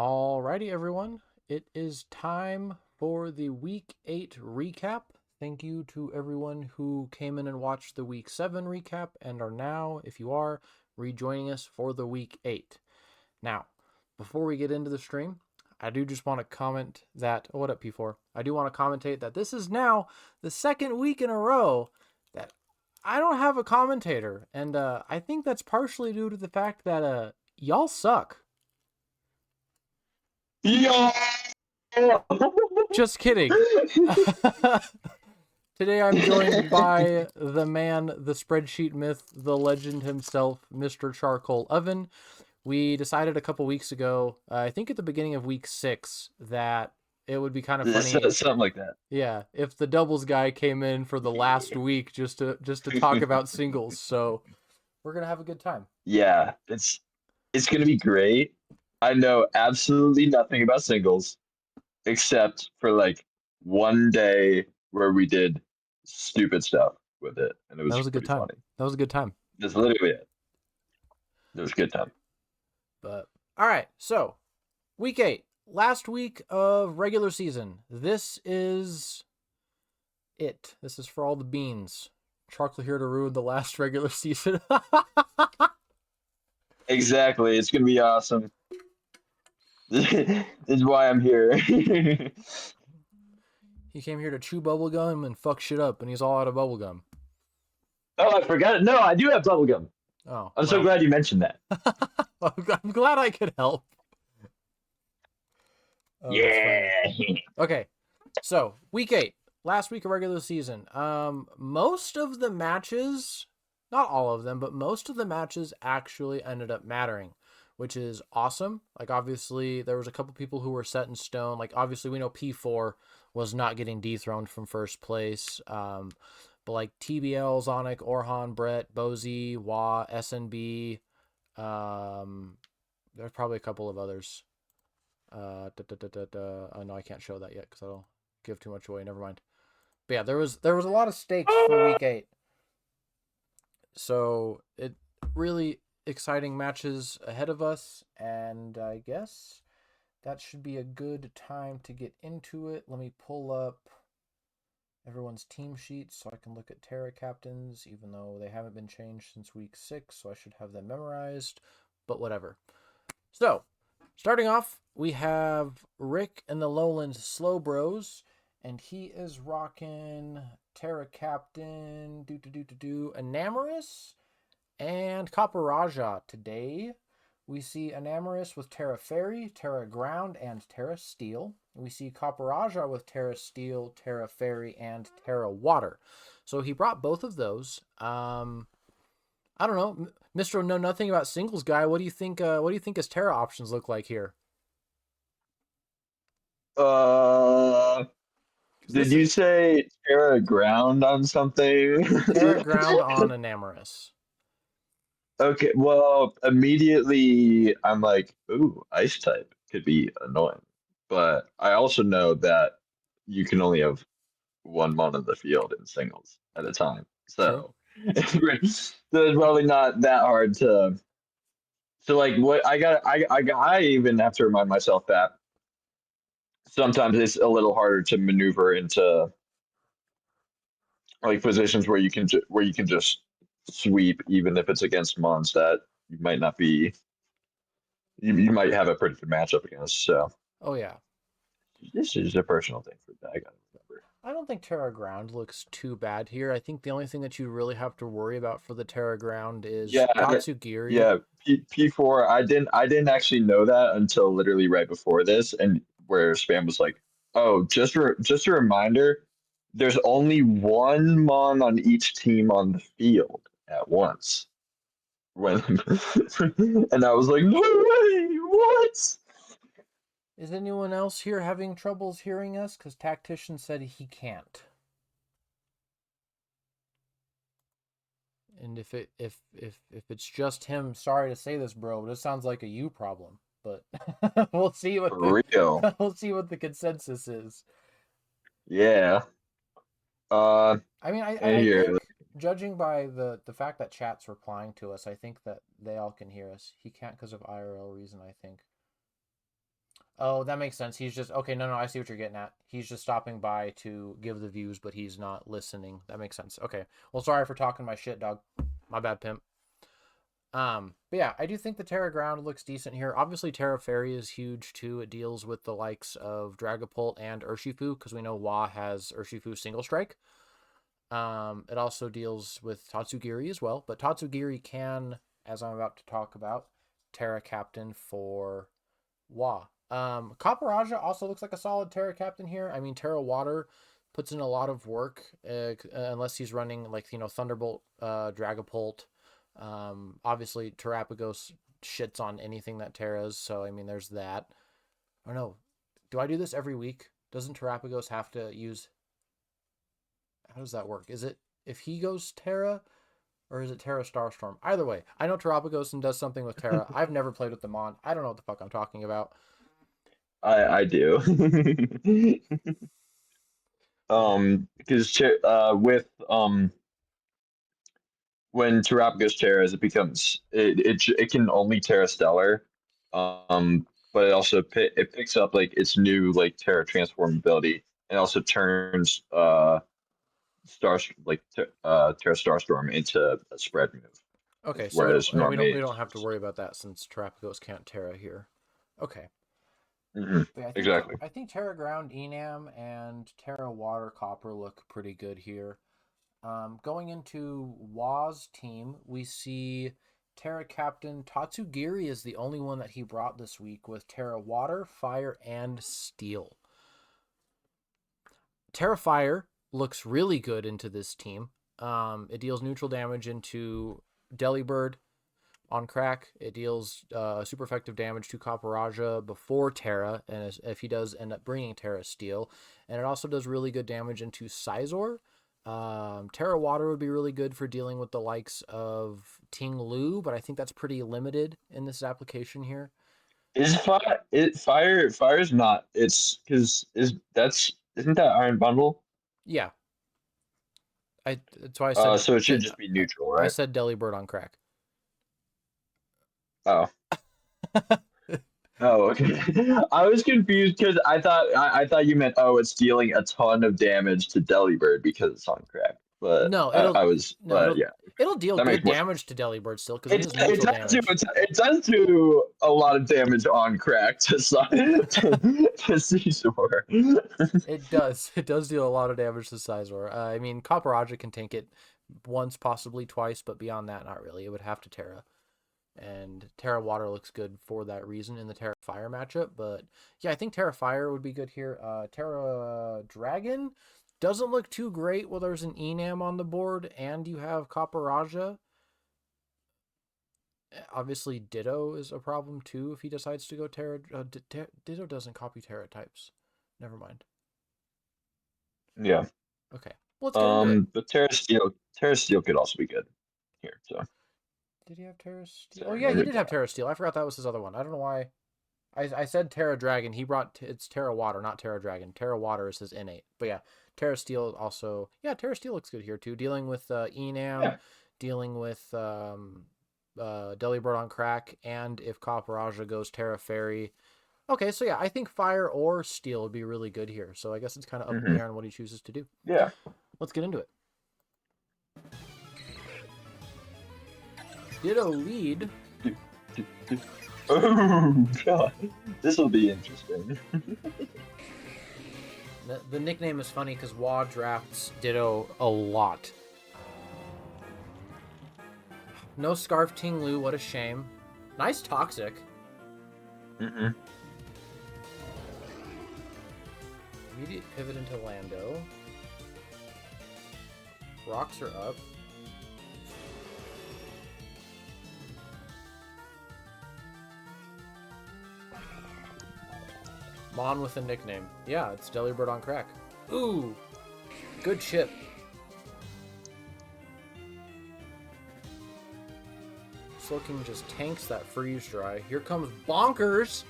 Alrighty, everyone. It is time for the Week 8 recap. Thank you to everyone who came in and watched the Week 7 recap and are now, if you are, rejoining us for the Week 8. Now, before we get into the stream, I do just want to comment that, oh, what up, P4? I do want to commentate that this is now the second week in a row that I don't have a commentator. And I think that's partially due to the fact that y'all suck. Yeah. Just kidding. Today I'm joined by the man, the spreadsheet myth, the legend himself, Mr. Charcoal Oven. We decided a couple weeks ago, I think at the beginning of week 6, that it would be kind of funny, Something like that. yeah, if the doubles guy came in for the last week just to talk about singles. So we're gonna have a good time. Yeah, it's gonna be great. I know absolutely nothing about singles except for like one day where we did stupid stuff with it, and it That was was a good pretty time. funny. That was a good time. That's literally it. It was a good time. But all right, so week 8, last week of regular season. This is it. This is for all the beans. Charcoal here to ruin the last regular season. Exactly. It's gonna be awesome. This is why I'm here. He came here to chew bubblegum and fuck shit up, and he's all out of bubblegum. Oh, I forgot it. No, I do have bubblegum. Oh, I'm so well. glad you mentioned that. I'm glad I could help. Oh, that's funny. Yeah. Okay, so week 8, last week of regular season. Most of the matches, not all of them, but most of the matches actually ended up mattering, which is awesome. Like, obviously, there was a couple people who were set in stone. Like, obviously, we know P4 was not getting dethroned from first place. But like TBL, Zonic, Orhan, Brett, Bozy, Wah, SNB, there's probably a couple of others. Oh, no, I can't show that yet because that'll give too much away. Never mind. But yeah, there was a lot of stakes for week 8. So it really exciting matches ahead of us, and I guess that should be a good time to get into it. Let me pull up everyone's team sheets so I can look at Terra captains, even though they haven't been changed since week 6, so I should have them memorized, but whatever. So, starting off, we have Rick and the Lowland Slow Bros, and he is rocking Terra Captain, Enamorous, and Kaparaja. Today, we see Enamorous with Terra Fairy, Terra Ground, and Terra Steel. We see Kaparaja with Terra Steel, Terra Fairy, and Terra Water. So he brought both of those. I don't know, Mr. Know Nothing About Singles guy. What do you think? What do you think his Terra options look like here? Uh, did This you say Terra ground on something? Terra Ground on Enamorous. Okay, well, immediately I'm like, ooh, ice type could be annoying. But I also know that you can only have one mon in the field in singles at a time. True. So it's probably not that hard to like what I even have to remind myself that sometimes it's a little harder to maneuver into like positions where where you can just sweep even if it's against mons that you might not be you might have a pretty good matchup against. So Oh yeah. this is a personal thing for that I gotta remember. I don't think Terra Ground looks too bad here. I think the only thing that you really have to worry about for the Terra Ground is Yeah, Tatsugiri. yeah. P4. I didn't actually know that until literally right before this, and where Spam was like, "Oh, just a reminder, there's only one mon on each team on the field at once." When and I was like, "No way! What?" Is anyone else here having troubles hearing us? Because Tactician said he can't. And if it's just him, sorry to say this, bro, but it sounds like a you problem. But we'll see what the For real? we'll see what the consensus is. Yeah. I mean, And I here, think judging by the fact that chat's replying to us, I think that they all can hear us. He can't because of IRL reason, I think. Oh, that makes sense. He's just okay. No, no, I see what you're getting at. He's just stopping by to give the views, but he's not listening. That makes sense. Okay. Well, sorry for talking my shit, dog. My bad, pimp. But yeah, I do think the Terra Ground looks decent here. Obviously, Terra Fairy is huge too. It deals with the likes of Dragapult and Urshifu because we know Wa has Urshifu Single Strike. It also deals with Tatsugiri as well, but Tatsugiri can, as I'm about to talk about, Terra Captain for Wa. Copper also looks like a solid Terra Captain here. I mean, Terra Water puts in a lot of work, unless he's running like Thunderbolt, Dragapult. Obviously Terrapagos shits on anything that Terra's, so I mean, there's that. I don't know. Do I do this every week? Doesn't Terrapagos have to use? How does that work? Is it if he goes Terra, or is it Terra Starstorm? Either way, I know Terrapagosin does something with Terra. I've never played with the Mon. I don't know what the fuck I'm talking about. I do. Yeah. Because with when Terrapagos tears, it can only Terra Stellar, but it also it picks up like its new like Terra Transform ability and also turns Star like Terra Starstorm into a spread move, Okay, so whereas normally we it's don't have to just worry about that since Terrapagos can't Terra here. Okay. But yeah, exactly. I think Terra Ground Enam and Terra Water Copper look pretty good here. Going into Wa's team, we see Terra Captain Tatsugiri is the only one that he brought this week with Terra Water, Fire, and Steel. Terra Fire looks really good into this team. It deals neutral damage into Delibird on crack. It deals super effective damage to Caporaja before Terra, and if he does end up bringing Terra Steel. And it also does really good damage into Sizor. Terra Water would be really good for dealing with the likes of Ting Lu, but I think that's pretty limited in this application here. Is fire's not it's because is that's isn't that Iron Bundle? Yeah, that's why I said So it should just be neutral, I right? said Delibird on crack. Oh. Oh, okay. I was confused because I thought you meant it's dealing a ton of damage to Delibird because it's on crack. But No, I was no, but yeah, it'll deal that makes good more sense. damage to Delibird still because it is It neutral does do damage. it does do a lot of damage on crack to to Caesar. It does. It does deal a lot of damage to Sizor. I mean, Copperajah can tank it once, possibly twice, but beyond that, not really. It would have to Terra. And Terra Water looks good for that reason in the Terra Fire matchup. But yeah, I think Terra Fire would be good here. Terra Dragon doesn't look too great. Well, there's an Enam on the board, and you have Copperajah. Obviously, Ditto is a problem too if he decides to go Terra. Ditto doesn't copy Terra types. Never mind. Yeah. Okay, well, let's get into it. But Terra Steel could also be good here. So Did he have Terra Steel? Oh sorry, yeah, I he heard did have that. Terra Steel. I forgot that was his other one. I don't know why. I said Terra Dragon. He brought it's Terra Water, not Terra Dragon. Terra Water is his innate. But yeah, Terra Steel also. Yeah, Terra Steel looks good here too. Dealing with Enam, Yeah. dealing with Delibird on crack, and if Copper goes Terra Fairy. Okay, so yeah, I think Fire or Steel would be really good here. So I guess it's kind of up in the hmm air on what he chooses to do. Yeah. Let's get into it. Ditto lead. Oh god, this will be interesting. The nickname is funny because Wa drafts Ditto a lot. No Scarf Ting Lu, what a shame. Nice Toxic. hmm Immediate pivot into Lando. Rocks are up. Mon with a nickname. Yeah, it's Delibird on crack. Ooh, good chip. Slowking just tanks that freeze dry. Here comes Bonkers.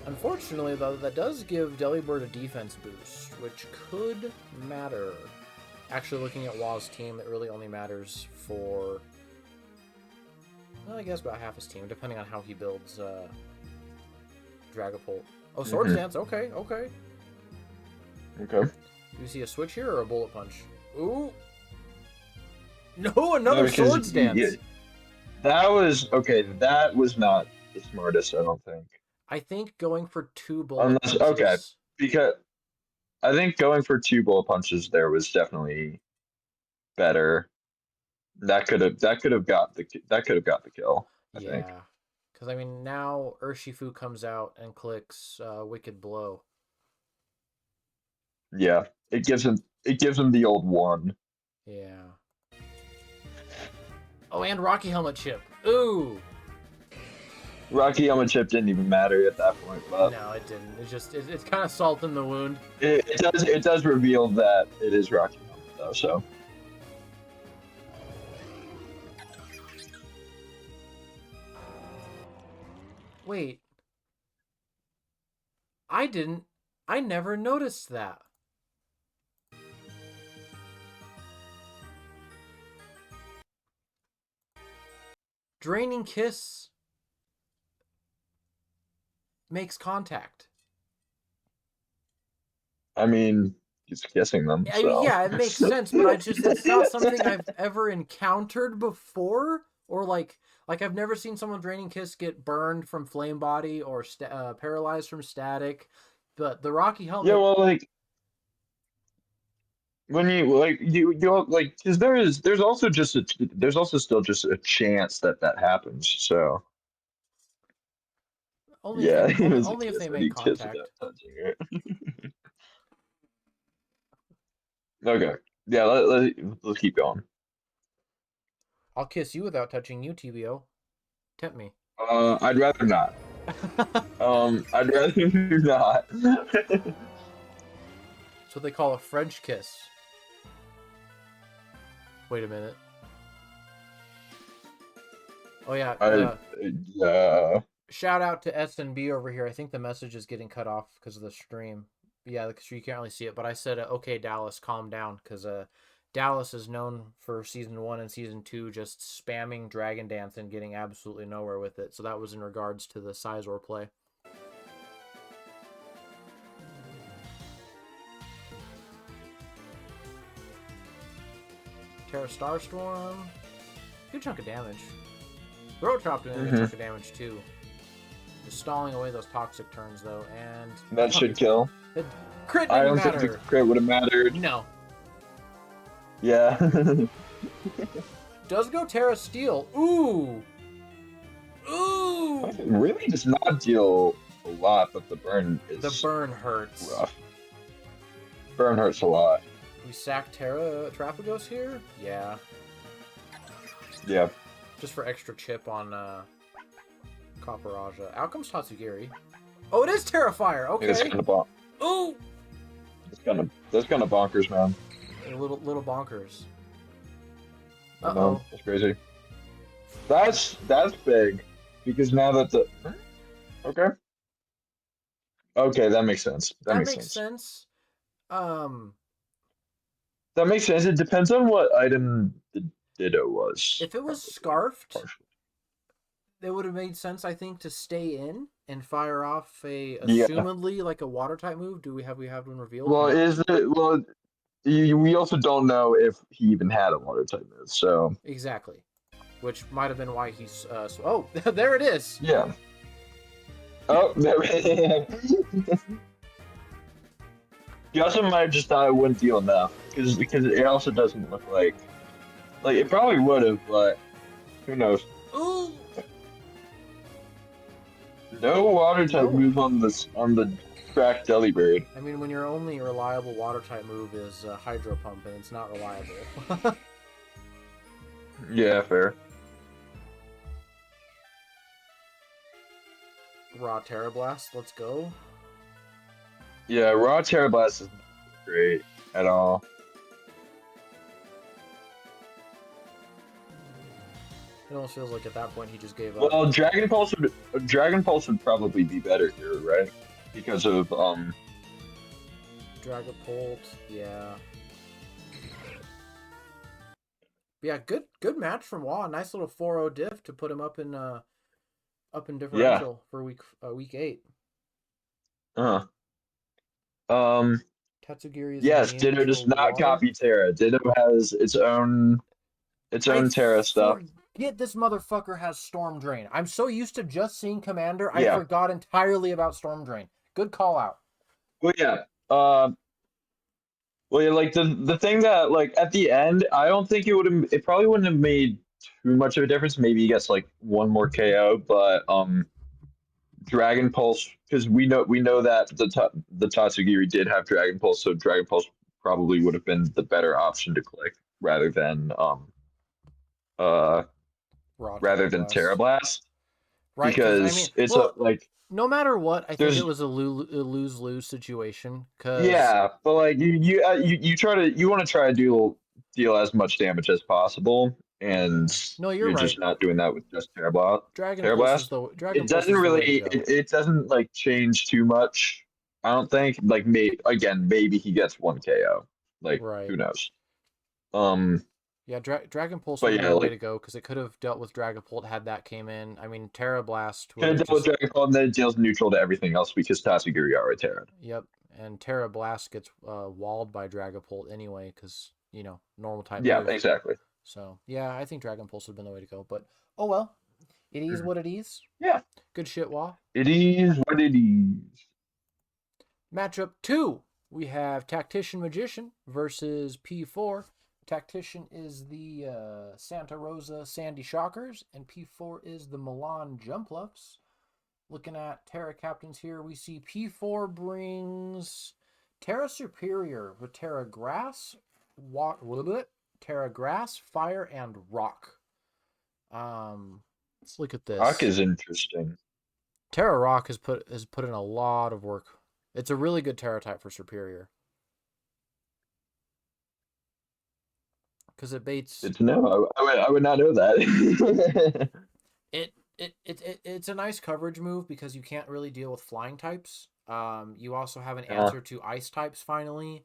Unfortunately, though, that does give Delibird a defense boost, which could matter. Actually, looking at Wa's team, it really only matters for, well, I guess about half his team, depending on how he builds Dragapult. Oh, Swords Mm-hmm. Dance. Okay, okay. Okay. Do you see a switch here or a Bullet Punch? Ooh. No, No, another because Swords Dance. that was okay. That was not the smartest, I don't think. I think going for 2 Bullet Unless okay, Punches. because I think going for two bullet punches there was definitely better. That could have got the kill, I think. Yeah. Because, I mean, now Urshifu comes out and clicks Wicked Blow. Yeah, it gives him the old one. Yeah. Oh, and Rocky Helmet Chip. Ooh. Rocky Helmet Chip didn't even matter at that point, but No, it didn't. It's just, it's kind of salt in the wound. it does reveal that it is Rocky Helmet though. So Wait. I didn't. I never noticed that. Draining Kiss makes contact. I mean, he's kissing them. I mean, So yeah, it makes sense, but it's not something I've ever encountered before, or like I've never seen someone Draining Kiss get burned from Flame Body or paralyzed from Static. But the Rocky yeah, Helmet, well, like when you like because there's also still just a chance that that happens. So only if they yeah, he was a only if they kiss when make he kissed without contact. touching it. Okay, yeah, let's keep going. I'll kiss you without touching you, TBO. Tempt me. I'd rather not. I'd rather not. It's what they call a French kiss. Wait a minute. Oh yeah. I yeah. Shout out to S&B over here. I think the message is getting cut off because of the stream. Yeah, because you can't really see it. But I said, "Okay, Dallas, calm down," because Dallas is known for season 1 and season 2 just spamming Dragon Dance and getting absolutely nowhere with it. So that was in regards to the Sizor play. Terra Starstorm, good chunk of damage. Throat Chop doing a good Hmm. chunk of damage too. Just stalling away those toxic turns though, and That should kill. the crit I didn't don't think the matter. crit would have mattered. No, Yeah. does go Terra Steel. Ooh, ooh. It really does not deal a lot, but the burn The is burn hurts. rough. Burn hurts a lot. We sack Terra Trapagos here? Yeah. Yeah. Just for extra chip on Copperaja. Out comes Tatsugiri. Oh, it is Terrafire. It's Okay. kind of bon- Ooh. that's kind of bonkers, man. A little bonkers. I know Uh-oh. it's crazy. That's big because now that the okay okay that makes sense. That That makes makes sense. sense. Um, That makes sense. It depends on what item the Ditto was, if it was probably Scarfed, partially. it would have made sense, I think, to stay in and fire off a Yeah. assumedly like a water type move. Do we have one revealed? Well, No. is it well? We also don't know if he even had a water type move. So Exactly. Which might have been why he's oh, there it is. yeah. Oh, there. You also might have just thought it wouldn't deal enough because it also doesn't look like it probably would have, but who knows? Ooh. No water type No. move on the cracked Delibird. I mean, when your only reliable water type move is Hydro Pump, and it's not reliable. Yeah, fair. Raw Terra Blast, let's go. Yeah, raw Terra Blast isn't great at all. It almost feels like at that point he just gave up. Well, Dragon Pulse would probably be better here, right? Because of Dragapult, yeah. But yeah, good match from Wah. Nice little 4-0 diff to put him up in yeah. differential for week 8. Uh, um, Tatsugiri is yes, immune Ditto to does not water. copy Terra. Ditto has its I own Terra stuff. forget this motherfucker has Storm Drain. I'm so used to just seeing Commander, I Yeah. forgot entirely about Storm Drain. Good call out. Well, yeah. Well, yeah, like the thing that like at the end, I don't think it probably wouldn't have made too much of a difference. Maybe he gets like one more KO, but Dragon Pulse, because we know that the Tatsugiri did have Dragon Pulse, so Dragon Pulse probably would have been the better option to click rather than uh Raw rather Terra than Blast. Blast Right, because I mean, because it's a well, like no matter what, I think it there's was a lose lose situation. Because yeah, but like you try to you want to try to deal as much damage as possible, and yeah, no, you're you're right. just not doing that with just Terra Blast. Terra Blast. Dragon Pulse is the way to go. It doesn't like change too much. I don't think like maybe he gets one KO. Like Right. who knows? Um, Yeah, Dragon Pulse but would be yeah, the way like to go because it could have dealt with Dragapult had that came in. I mean, Terra Blast could would have have dealt with just Dragon Ball and then it deals neutral to everything else because Tatsugiri already Terra. yep, and Terra Blast gets walled by Dragapult anyway because normal type Yeah, move. exactly. So yeah, I think Dragon Pulse would have been the way to go. But oh well, it is Mhm. what it is. Yeah, Good shit, Wah. it is what it is. Matchup 2, we have Tactician Magician versus P4. Tactician is the Santa Rosa Sandy Shockers, and P4 is the Milan Jumpluffs. Looking at Terra Captains here, we see P4 brings Terra Superior with Terra Grass, Terra Grass, Fire, and Rock. Let's look at Rock this. is interesting. Terra Rock has put in a lot of work. It's a really good Terra type for Superior because it baits Good to know. I would not know that. it's a nice coverage move because you can't really deal with flying types. You also have an uh, answer to ice types finally,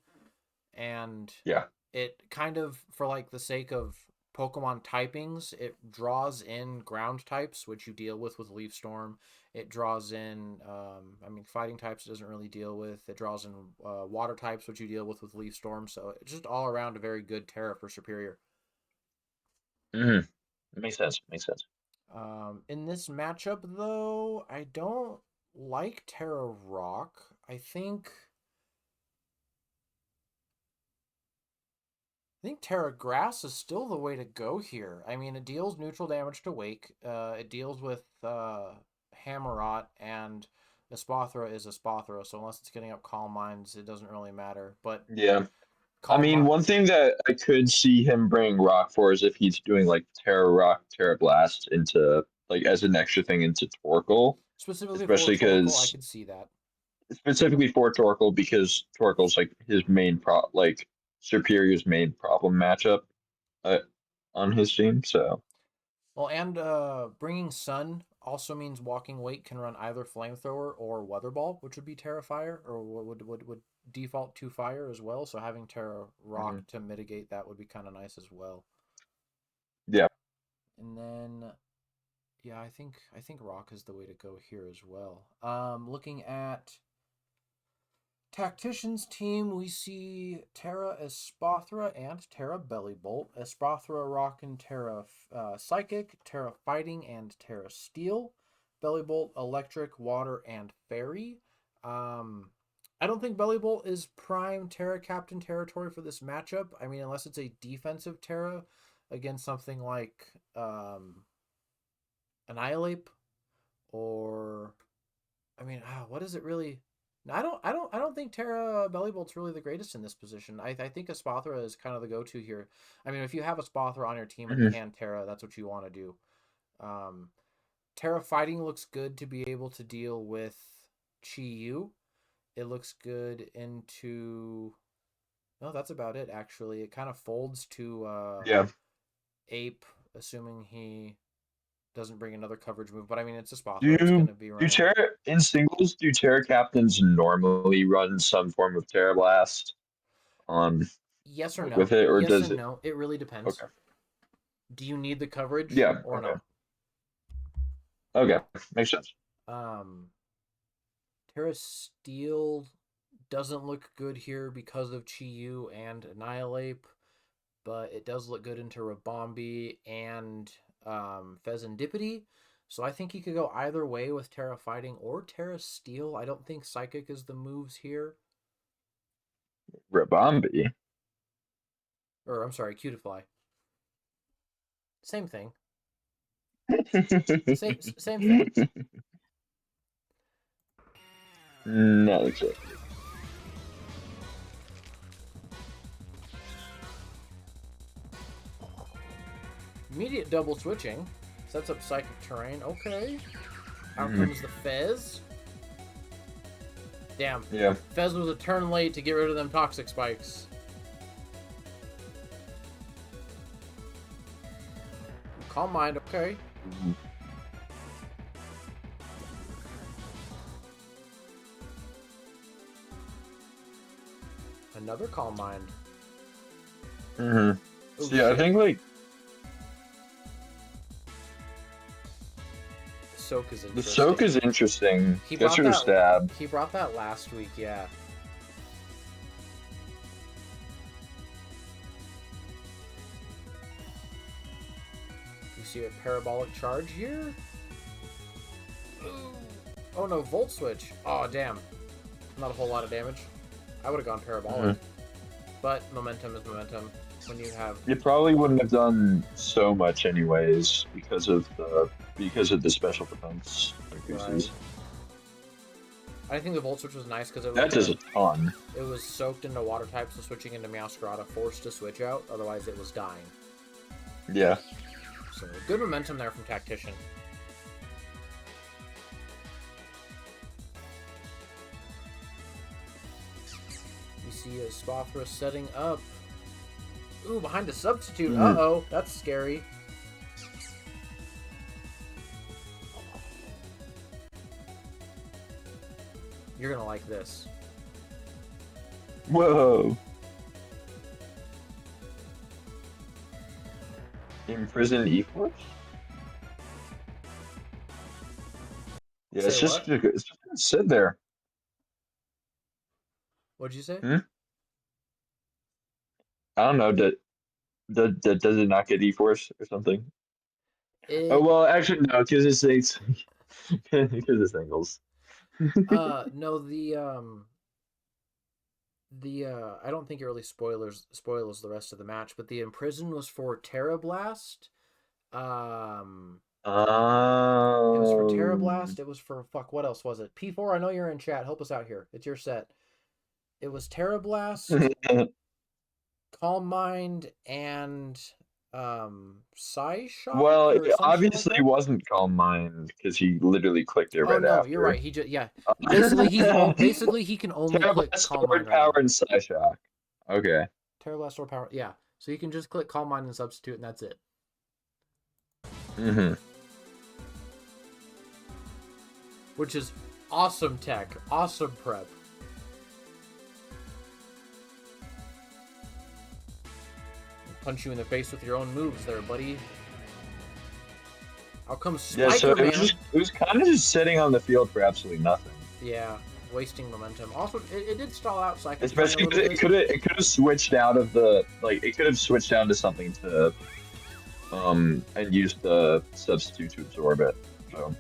and yeah. it kind of for like the sake of Pokemon typings, it draws in ground types, which you deal with Leaf Storm. It draws in, I mean, fighting types it doesn't really deal with. It draws in water types, which you deal with Leaf Storm. So it's just all around a very good Terra for Superior. Hmm. Makes sense. Makes sense. In this matchup, though, I don't like Terra Rock. I think Terra Grass is still the way to go here. I mean, it deals neutral damage to Wake. It deals with Hammerot, and Espathra is Espathra, so unless it's getting up Calm Minds, it doesn't really matter. But Yeah. I Calm mean, Mind, one thing that I could see him bring Rock for is if he's doing like Terra Rock, Terra Blast into like as an extra thing into Torkoal, specifically for especially Torkoal, I because could see that. specifically for Torkoal because Torkoal's like his main like Superior's main problem matchup uh, on his team. So Well, and bringing Sun also means Walking Wake can run either Flamethrower or Weather Ball, which would be Terra Fire, or would default to Fire as well. So having Terra mhm. Rock to mitigate that would be kind of nice as well. Yeah. And then, yeah, I think Rock is the way to go here as well. Looking at Tactician's team, we see Terra Espathra and Terra Bellybolt. Espathra Rock and Terra Psychic, Terra Fighting, and Terra Steel. Bellybolt Electric, Water, and Fairy. Um, I don't think Bellybolt is prime Terra Captain territory for this matchup. I mean, unless it's a defensive Terra against something like Annihilate or I mean, what is it really? I don't think Terra Bellybolt's really the greatest in this position. I think Espathra is kind of the go-to here. I mean, if you have a Espathra on your team and Mhm. can Terra, that's what you want to do. Um, Terra fighting looks good to be able to deal with Chi Yu. It looks good into. No, that's about it. Actually, it kind of folds to Yeah. Ape, assuming he doesn't bring another coverage move. But I mean, it's Espathra. It's Do going to be do running. Terra in singles? Do Terra captains normally run some form of Terra Blast on Yes or like no? with it, or Yes does and it? no. It really depends. Okay. Do you need the coverage Yeah. or Okay. not? Okay. Makes sense. Um, Terra Steel doesn't look good here because of Chi-Yu and Annihilate, but it does look good into Rabombi and Fezandipity. So I think he could go either way with Terra Fighting or Terra Steel. I don't think Psychic is the moves here. Rabombi. Or, I'm sorry, Cutify. Same thing. Same thing. Not exactly. Immediate double switching. Sets up Psychic Terrain. Okay. Out Mhm. comes the Fez. Damn. Yeah. Fez was a turn late to get rid of them Toxic Spikes. Calm Mind, okay. Mhm. Another Calm Mind. Mm-hmm. Oh, See, I shit. think like Soak is the interesting. soak is interesting. He Gets brought rid of that. stab. He brought that last week, yeah. You see a parabolic charge here? Ooh. Oh no, Volt Switch. Oh damn. Not a whole lot of damage. I would have gone parabolic. But momentum is momentum. When you have You probably wouldn't have done so much anyways because of the special defense right. increases. I think the Volt Switch was nice because That does a ton. it was soaked into water type, so switching into Meowscarada forced to switch out, otherwise it was dying. Yeah. So good momentum there from Tactician. You see a Spothra setting up. Ooh, behind a substitute. Uh-oh, that's scary. You're gonna like this. Whoa. Imprison E-Force? Yeah, Say what? it's just gonna sit there. What'd you say? Hmm? I don't know. Does it not get E-Force or something? Oh It well, actually no, because it's because it's angles. no, the I don't think it really spoils the rest of the match, but the Imprison was for Terra Blast. Um it was for Terra Oh. Blast, it was for fuck, what else was it? P4, I know you're in chat. Help us out here. It's your set. It was Terra Blast, Calm Mind, and Psy Shock Well, it or some shit like obviously that. wasn't Calm Mind because he literally clicked it Oh right no, you're after. right. He just yeah. Basically he can only click Blast, Calm Mind Sword right Power, now. and Psyshock. Okay. Terra Blast or Power. Yeah. So you can just click Calm Mind and substitute, and that's it. Mm-hmm. Which is awesome tech, awesome prep. Punch you in the face with your own moves, there, buddy. Out comes Yeah, so Spiker Man. it was kind of just sitting on the field for absolutely nothing. Yeah, wasting momentum. Also, it did stall out Psychic Terrain a Especially little because bit. it could have switched out of the it could have switched down to something to and used the substitute to absorb it. So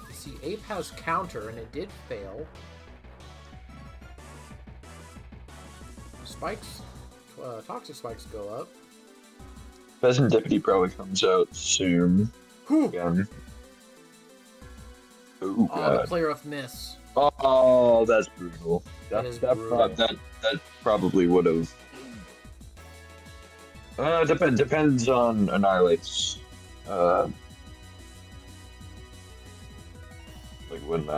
You see, Ape has counter, and it did fail. Spikes, Toxic Spikes go up. Pheasant Deputy probably comes out soon. Whew! Again. Oh Oh, the god. player of miss. Oh, that's brutal. That is brutal. That probably would have. Depends on Annihilate's. When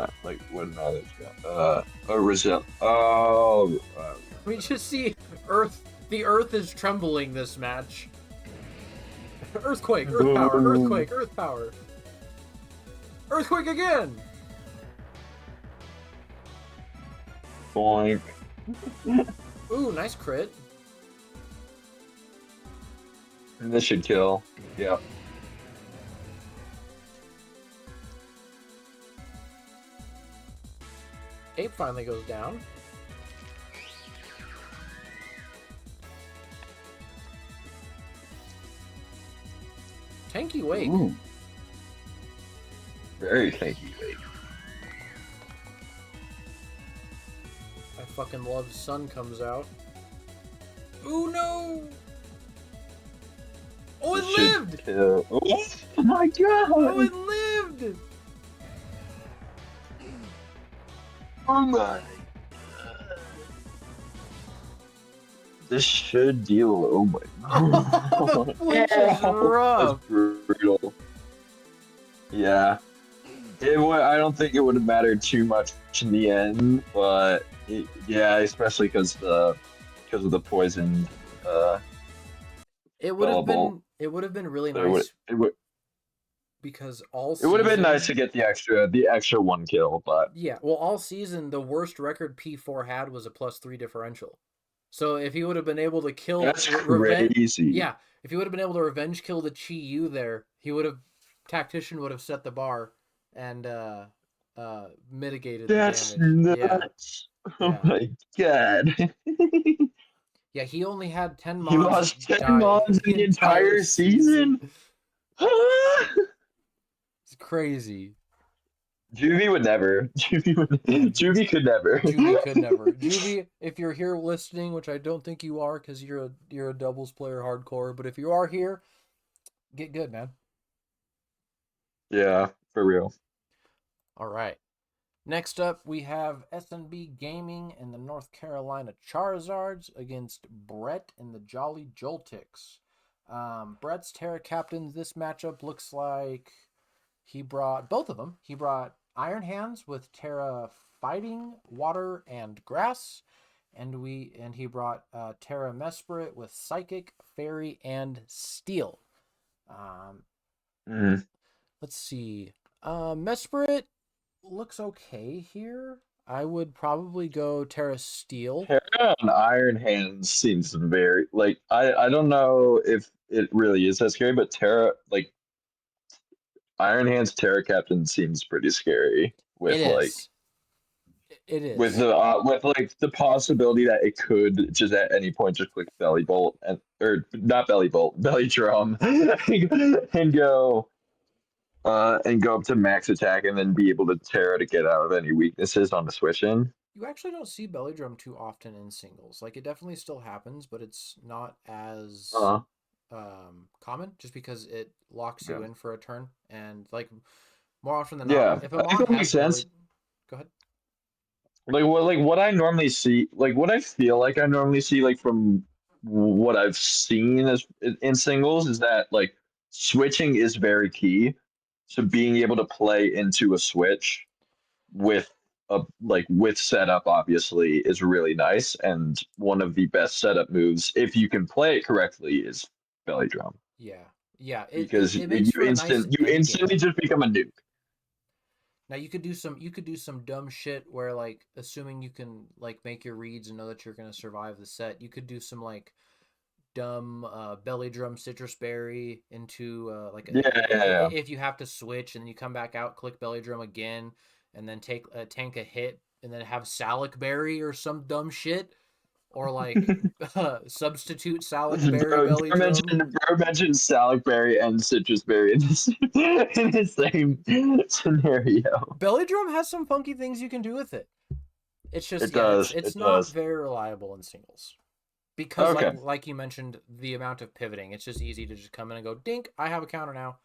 Annihilate's got. Result. Oh. We just see Earth. The Earth is trembling this match. Earthquake, Earth power, earthquake, Earth power. Earthquake again! Boink. Ooh, nice crit. And this should kill. Yeah. finally goes down. Tanky Wake. Ooh, very tanky wake. I fucking love Sun comes out. Ooh, no! Oh, This it should lived! kill. Oh my Oh, god! it lived! Oh my. This should deal. Oh Oh, the my. flinch is Ow! That's rough. brutal. Yeah. I don't think it would have mattered too much in the end, but yeah, especially because of the poisoned It would Bella have Bolt. been really So it would nice because all it would have been nice to season, get the extra one kill, but yeah, well, all season the worst record P4 had was a +3 differential. So if he would have been able to kill that's revenge, crazy. yeah, if he would have been able to revenge kill the Chi Yu there, he would have tactician would have set the bar and mitigated the That's damage. Yeah, nuts. Oh yeah, my god. yeah. He only had 10 He mons lost 10 die mons the the entire entire season. season? Juvie It's crazy. would never. Yeah, Juvie could never. Juvie could never. Juvie, if you're here listening, which I don't think you are, because you're a doubles player hardcore, but if you are here, get good, man. Yeah, for real. All right. Next up, we have SNB Gaming and the North Carolina Charizards against Brett and the Jolly Joltics. Brett's Terra captains. This matchup looks like he brought both of them. He brought Iron Hands with Terra Fighting, Water, and Grass, and he brought Terra Mesprit with Psychic, Fairy, and Steel. Um, Mm. let's see. Mesprit looks okay here. I would probably go Terra Steel. Terra on Iron Hands seems very like I don't know if it really is that scary, but Terra like Iron Hands Terra Captain seems pretty scary It with like is. It is. with like the possibility that it could just at any point just click belly bolt and or not belly bolt belly drum and go up to max attack and then be able to Terra to get out of any weaknesses on the switch in. You actually don't see belly drum too often in singles. Like it definitely still happens, but it's not as Uh common just because it locks you yeah. in for a turn. And like more often than not, Yeah, if a I think mon that makes has belly, sense. go ahead. What I normally see, like what I feel like I normally see, like from what I've seen as in singles, is that like switching is very key. So being able to play into a switch with with setup obviously is really nice, and one of the best setup moves, if you can play it correctly, is belly drum Yeah, yeah. because It makes for a nice you end game. instantly just become a nuke. Now you could do some dumb shit where like assuming you can like make your reads and know that you're gonna survive the set. You could do some like dumb belly drum citrus berry into Yeah, if you have to switch and then you come back out, click belly drum again, and then tank a hit and then have salic berry or some dumb shit or like substitute salic berry belly drum. Bro mentioned salad berry and citrus berry in in the same scenario. Belly drum has some funky things you can do with it. It's just It yeah, does. it's It not does. very reliable in singles because Okay. like you mentioned the amount of pivoting. It's just easy to just come in and go dink. I have a counter now.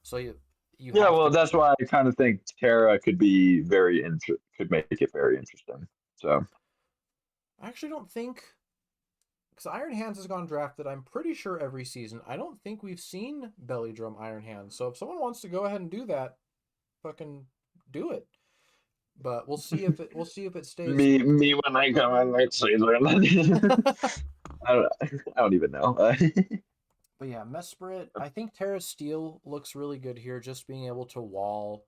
So you Yeah, have well, to. that's why I kind of think Terra could make it very interesting. So, I actually don't think because Iron Hands has gone drafted. I'm pretty sure every season. I don't think we've seen Belly Drum Iron Hands. So if someone wants to go ahead and do that, fucking do it. But we'll see if it stays. me when I come in like Caesar. I don't even know. But yeah, Mesprit. I think Terra Steel looks really good here. Just being able to wall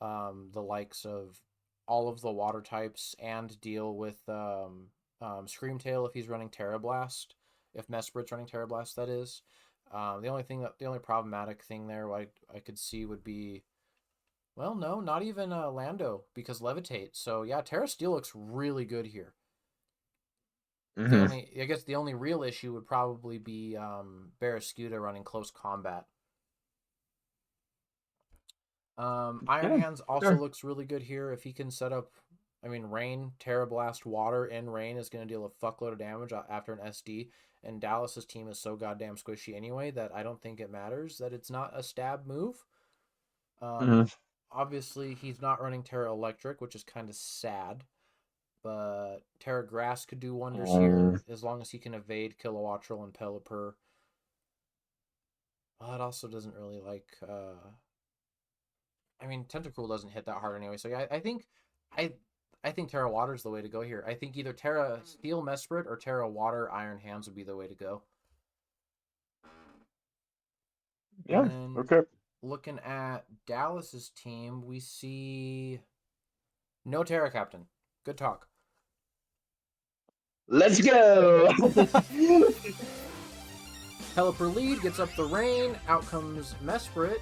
the likes of all of the water types and deal with Screamtail if he's running Terra Blast. If Mesprit's running Terra Blast, that is. The only problematic thing there I could see would be Well, no, not even Lando, because Levitate. So yeah, Terra Steel looks really good here. Hmm. I guess the only real issue would probably be Barrascuda running close combat. Iron Yeah, Hands also sure. looks really good here. If he can set up, I mean, Rain, Terra Blast, Water, and Rain is going to deal a fuckload of damage after an SD. And Dallas's team is so goddamn squishy anyway that I don't think it matters that it's not a stab move. Hmm. Obviously, he's not running Terra Electric, which is kind of sad. But Terra Grass could do wonders Um, here as long as he can evade Kilowattrel and Pelipper. Well, it also doesn't really like. I mean, Tentacruel doesn't hit that hard anyway. So yeah, I, I think Terra Water is the way to go here. I think either Terra Steel Mesprit or Terra Water Iron Hands would be the way to go. And yeah, then okay. looking at Dallas's team, we see no Terra Captain. Good talk. Let's go. Pelipper lead gets up the rain. Out comes Mesprit.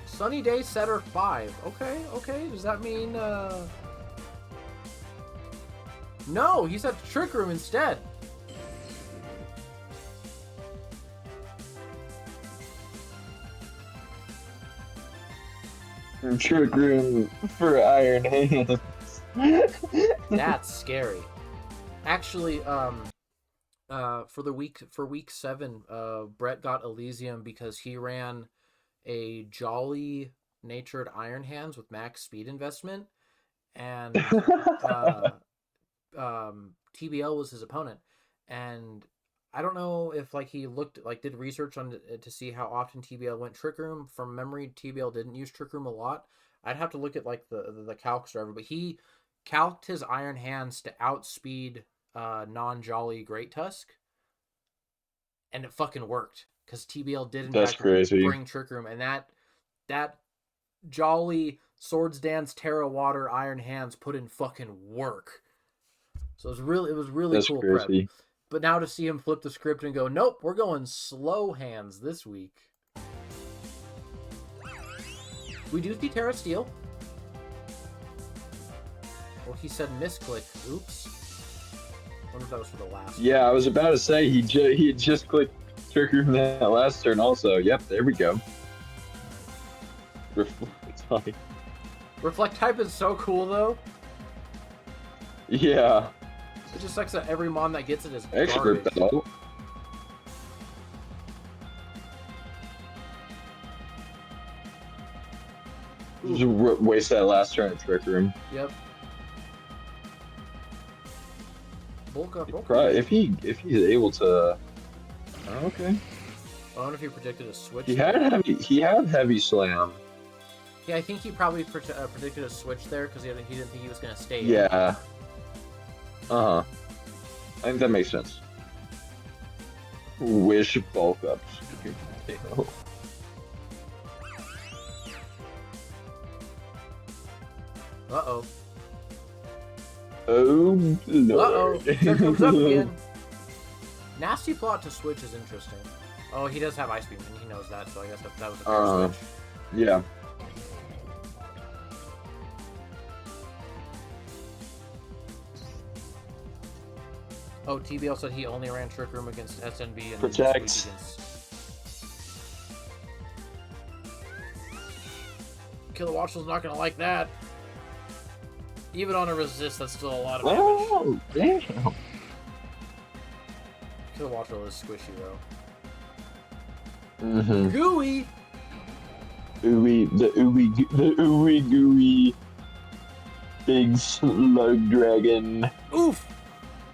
Sunny day setter 5. Okay, okay. Does that mean no, he's at the trick room instead. Trick room for Iron Hands. That's scary. Actually, for week 7, Brett got Elysium because he ran a jolly natured Iron Hands with max speed investment, and TBL was his opponent, and I don't know if like he looked like did research on to see how often TBL went Trick Room. From memory, TBL didn't use Trick Room a lot. I'd have to look at like the calcs or whatever, but he calced his Iron Hands to outspeed non Jolly Great Tusk, and it fucking worked because TBL did in That's fact crazy. bring Trick Room, and that Jolly Swords Dance Terra Water Iron Hands put in fucking work. So it was really That's cool prep. crazy. But now to see him flip the script and go, nope, we're going slow hands this week. We do see Terra Steel. Well, he said misclick. Oops. I wonder if that was for the last Yeah, one. I was about to say he had just clicked Trick Room that last turn. Also, yep, there we go. Reflect. Reflect type is so cool though. Yeah, It just sucks that every mon that gets it is expert garbage. though. Just waste that last turn at Trick Room. Yep. Bulk up. Okay. If he's able to. Okay. I wonder if he predicted a switch He there. he had heavy slam. Yeah, I think he probably predicted a switch there because he didn't think he was going to stay in. Yeah. Uh huh. I think that makes sense. Wish bulk ups. Uh-oh. Oh Uh-oh. lord. There comes up again. Nasty plot to switch is interesting. Oh, he does have Ice Beam, and he knows that, so I guess that was a fair switch. Yeah. Oh, TBL said he only ran Trick Room against SNB and Protect. against Kilowattrel's not gonna like that. Even on a resist, that's still a lot of damage. Oh damn. Kilowattrel is squishy though. Mm-hmm. Gooey! The ooey gooey big slug dragon. Oof!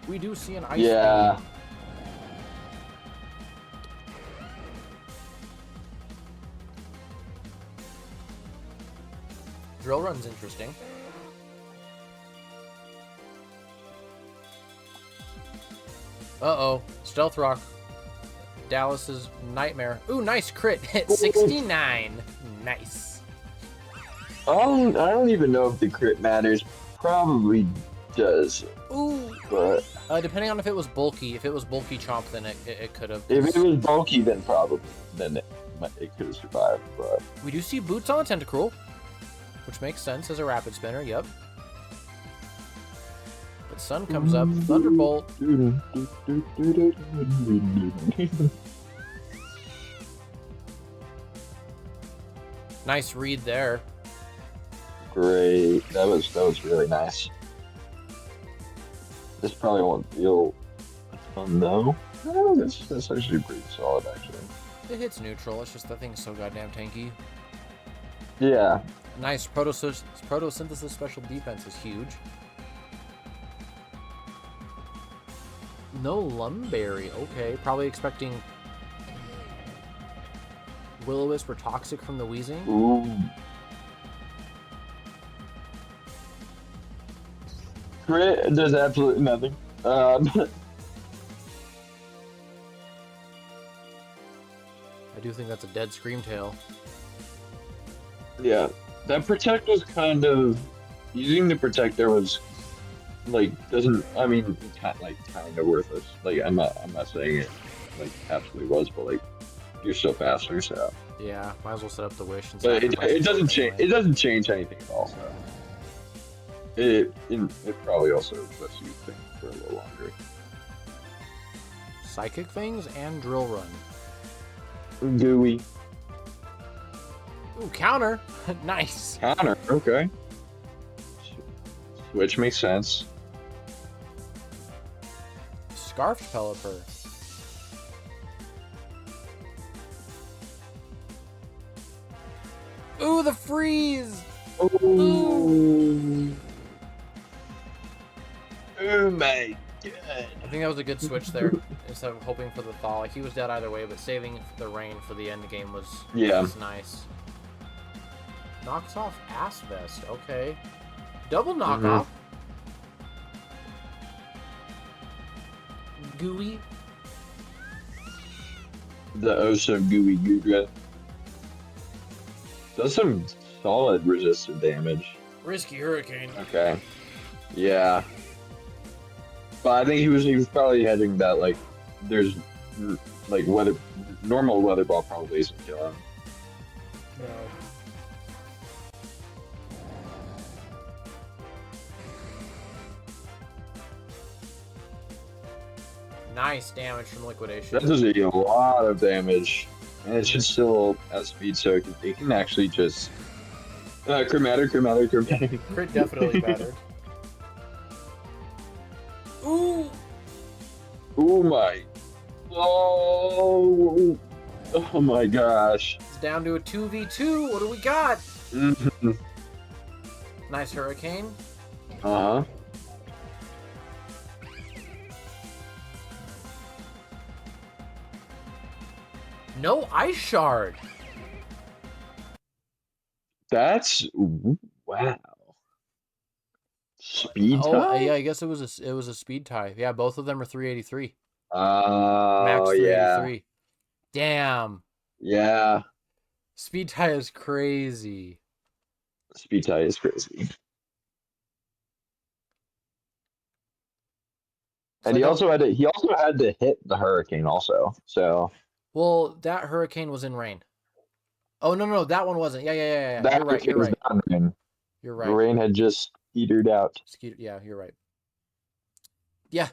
We do see an Ice Yeah. Beam. Drill Run's interesting. Uh-oh. Stealth Rock. Dallas's Nightmare. Ooh, nice crit. Hit 69. Nice. I don't even know if the crit matters. Probably does. Ooh. But Depending on if it was bulky. If it was bulky chomp, then it could have. if it was bulky, then probably. Then it could have survived. But We do see boots on a Tentacruel. which makes sense as a rapid spinner. Yep. But Sun comes up. Thunderbolt. Nice read there. Great. That was really nice. This probably won't feel a ton though. Oh, that's actually pretty solid actually. It hits neutral. It's just that thing's so goddamn tanky. Yeah. Nice photosynthesis special defense is huge. No Lumberry. Okay, probably expecting Will-O-Wisp or Toxic from the Weezing. Ooh. Crit does absolutely nothing. I do think that's a dead Screamtail. Yeah, that protect was kind of using the protect there was like doesn't I mean kind of worthless. Like I'm not saying it like absolutely was, but like you're so faster, so Yeah, might as well set up the wish and but sacrifice it doesn't change anyway. it doesn't change anything at all. So it probably also lets you think for a little longer. Psychic Things and Drill Run. Gooey Ooh, counter. Nice. counter. Okay, switch makes sense. Scarfed Pelipper. Ooh, the freeze! Ooh. Oh my god. I think that was a good switch there. Instead of hoping for the thaw. Like, he was dead either way, but saving the rain for the end game was nice. Knocks off Ass Vest. Okay. Double knockoff. Gooey. The oh so gooey Goodra does some solid resistant damage. Risky Hurricane. Okay. Yeah. But I think he was probably hedging that like there's like normal weather ball probably isn't killing him. No. Nice damage from Liquidation. That does a lot of damage. And it should still have speed so it can actually just crit matter. Crit definitely mattered. Ooh! Oh my. Oh my gosh. It's down to a 2v2. What do we got? Mm-hmm. Nice Hurricane. Uh-huh. No Ice Shard. That's wow. Speed tie? Yeah, I guess it was a speed tie. Yeah, both of them are 383. Oh, Max yeah. 383. Damn. Yeah. Speed tie is crazy. Speed tie is crazy. And he also had to hit the hurricane also. So well, that hurricane was in rain. Oh no, that one wasn't. Yeah. that You're right. not rain. You're right. The rain had just petered out. Yeah, you're right. Yeah.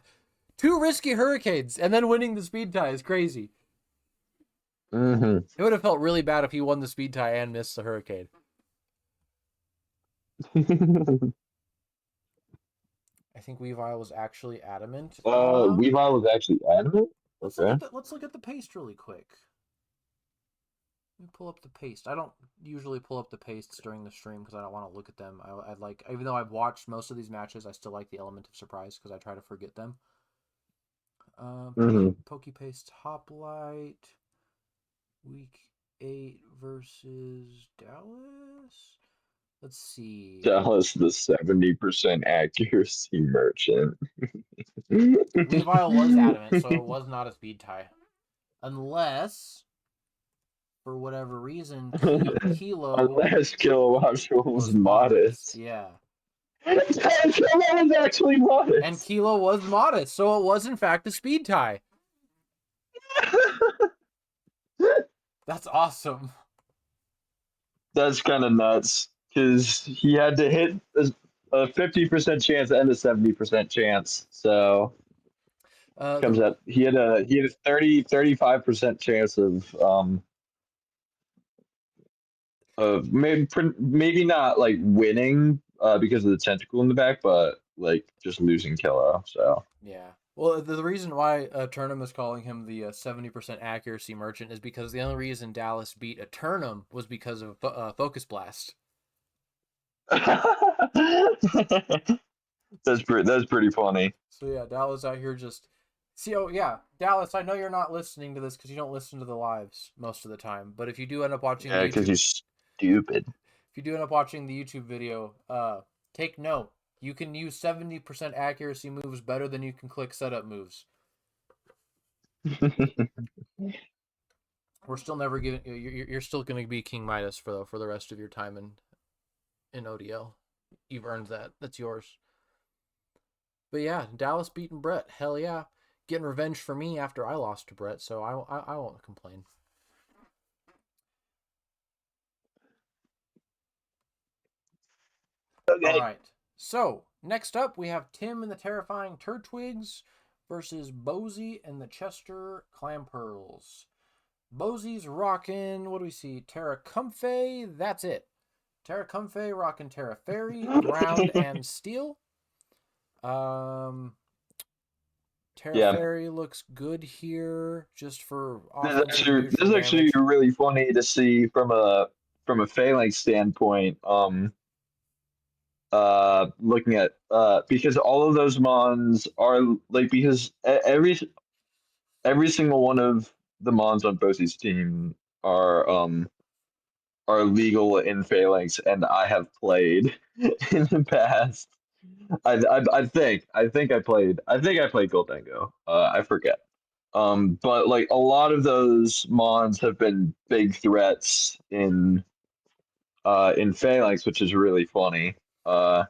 2 risky hurricanes and then winning the speed tie is crazy. Mm-hmm. It would have felt really bad if he won the speed tie and missed the hurricane. I think Weavile was actually adamant. Weavile was actually adamant? Okay. Let's look at the paste really quick. Let me pull up the paste. I don't usually pull up the pastes during the stream because I don't want to look at them. I like, even though I've watched most of these matches, I still like the element of surprise because I try to forget them. Pokepaste Hoplite. Week 8 versus Dallas. Let's see. Dallas, the 70% accuracy merchant. Weavile was adamant, so it was not a speed tie. Unless, for whatever reason, Kilo... Unless Kilowatt was modest. Yeah. Kilo was actually modest. And Kilo was modest, so it was in fact a speed tie. That's awesome. That's kind of nuts. because he had to hit a 50% chance and a 70% chance. So comes The up he had a 35% chance of maybe not like winning because of the tentacle in the back, but like just losing Kilo. So Yeah. Well, the reason why Turnham is calling him the 70% accuracy merchant is because the only reason Dallas beat a Turnham was because of Focus Blast. that's pretty funny. So yeah, Dallas out here just see. Oh yeah, Dallas. I know you're not listening to this because you don't listen to the lives most of the time. But if you do end up watching Yeah, the because YouTube, you're stupid. if you do end up watching the YouTube video, take note. You can use 70% accuracy moves better than you can click setup moves. We're still never giving. You're still going to be King Midas for the rest of your time in ODL. You've earned that. That's yours. But yeah, Dallas beating Brett. Hell yeah, getting revenge for me after I lost to Brett. So I won't complain. All Okay. right. So next up, we have Tim and the Terrifying Turtwigs versus Bozy and the Chester Clam Pearls. Bozy's rocking. What do we see? Terra Comfey. That's it. Terra Comfey rocking Terra Fairy, Ground and Steel. Um, Terra Yeah, Fairy looks good here, just for offensive this neutral is actually damage. really funny to see from a phalanx standpoint. Looking at because all of those mons are like because every single one of the mons on Bosie's team are um are legal in phalanx, and I have played in the past. I think I played Goldango. I forget. But like a lot of those mons have been big threats in Phalanx, which is really funny. Uh,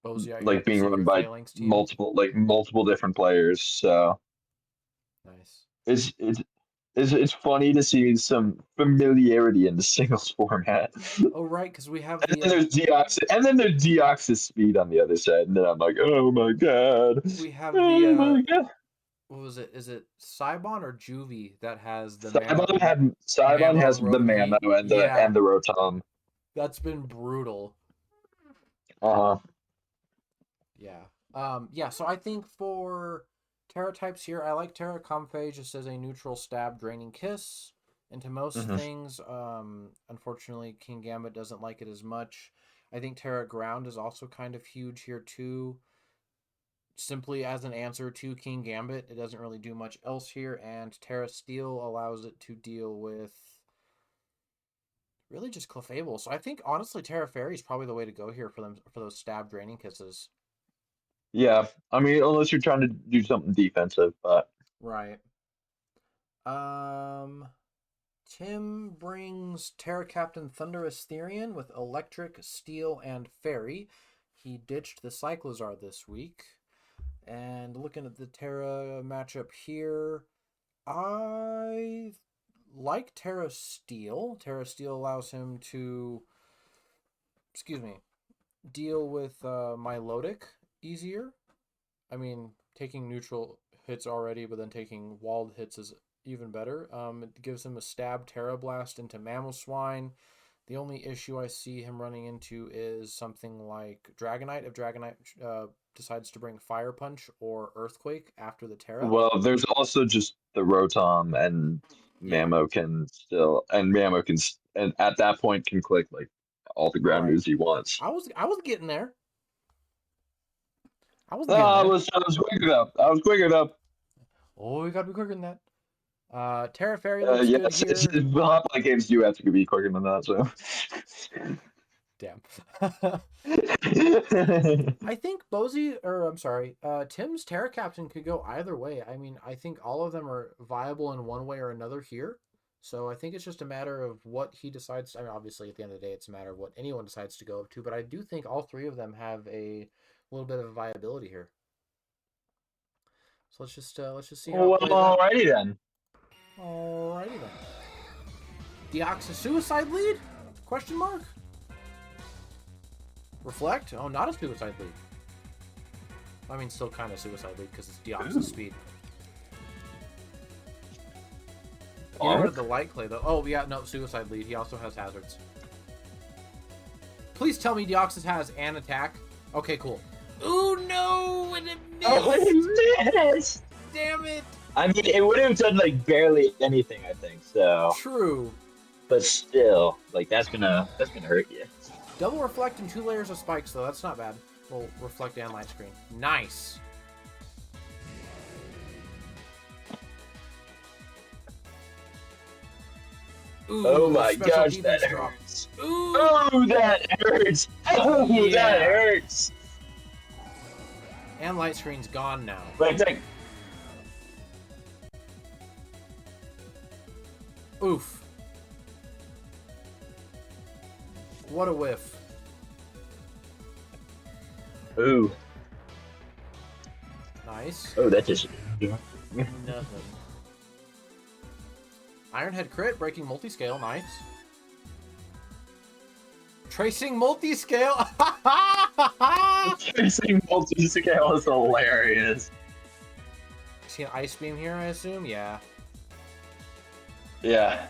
Bozy out here like being run considered by Phalanx team. multiple different players. So Nice. it's it's funny to see some familiarity in the singles format. Oh right, because we have And the then there's Deoxys speed on the other side, and then I'm like, oh my god, we have the oh my god. what was it? Is it Cybon or Juvie that has the Cybon Mammo has the Mammo Yeah, and the Rotom. that's been brutal. Uh huh. Yeah. Yeah, so I think for Terra types here, I like Terra Comfey just as a neutral stab draining kiss into most Hmm. things. Unfortunately, King Gambit doesn't like it as much. I think Terra Ground is also kind of huge here too. Simply as an answer to King Gambit, it doesn't really do much else here, and Terra Steel allows it to deal with really just Clefable. So I think honestly Terra Fairy is probably the way to go here for them for those stab draining kisses. Yeah, I mean, unless you're trying to do something defensive, but Right. Um Tim brings Terra Captain Thunderous Therian with Electric, Steel, and Fairy. He ditched the Cyclozar this week. And looking at the Terra matchup here, I like Terra Steel. Terra Steel allows him to, excuse me, deal with Milotic easier. I mean, taking neutral hits already, but then taking walled hits is even better. It gives him a stab Terra Blast into Mamoswine. The only issue I see him running into is something like Dragonite. If Dragonite decides to bring Fire Punch or Earthquake after the Terra. well, there's also just the Rotom and Yeah, Mammo and at that point can click like all the ground right. moves he wants. I was getting there. I was No, getting there. I was quick enough. I was quick enough. Oh, we gotta be quicker than that. Terra Fairy looks good Yes, here. Hoplite games do have to be quicker than that. So, Damn. I think Bozy, or I'm sorry, Tim's Terra Captain could go either way. I mean, I think all of them are viable in one way or another here. So I think it's just a matter of what he decides. I mean, obviously, at the end of the day, it's a matter of what anyone decides to go to. But I do think all three of them have a little bit of viability here. So let's just see how it well, plays out. alrighty then. Alrighty then. Deoxys suicide lead? Question mark. Reflect? Oh, not a suicide lead. I mean, still kind of suicide lead because it's Deoxys Ooh. speed. Getting rid of Bonk. the light clay though. Oh yeah, no, suicide lead. He also has hazards. Please tell me Deoxys has an attack. Okay, cool. Ooh no, and it Oh, missed. it missed! Damn it. I mean, it would have done like barely anything, I think. So, True. but still, like that's gonna hurt you. Double reflect and 2 layers of spikes though. That's not bad. Well, reflect and light screen. Nice. Oh Ooh, my special gosh, that defense drop. hurts. Ooh. Oh, that hurts. Oh, that Yeah. hurts. And light screen's gone now. But it's like, Oof. What a whiff. ooh, Nice. oh, that just. Nothing. Ironhead crit, breaking multi-scale, nice. Tracing multi-scale! Tracing multi-scale is hilarious. See an ice beam here, I assume? Yeah. Yeah.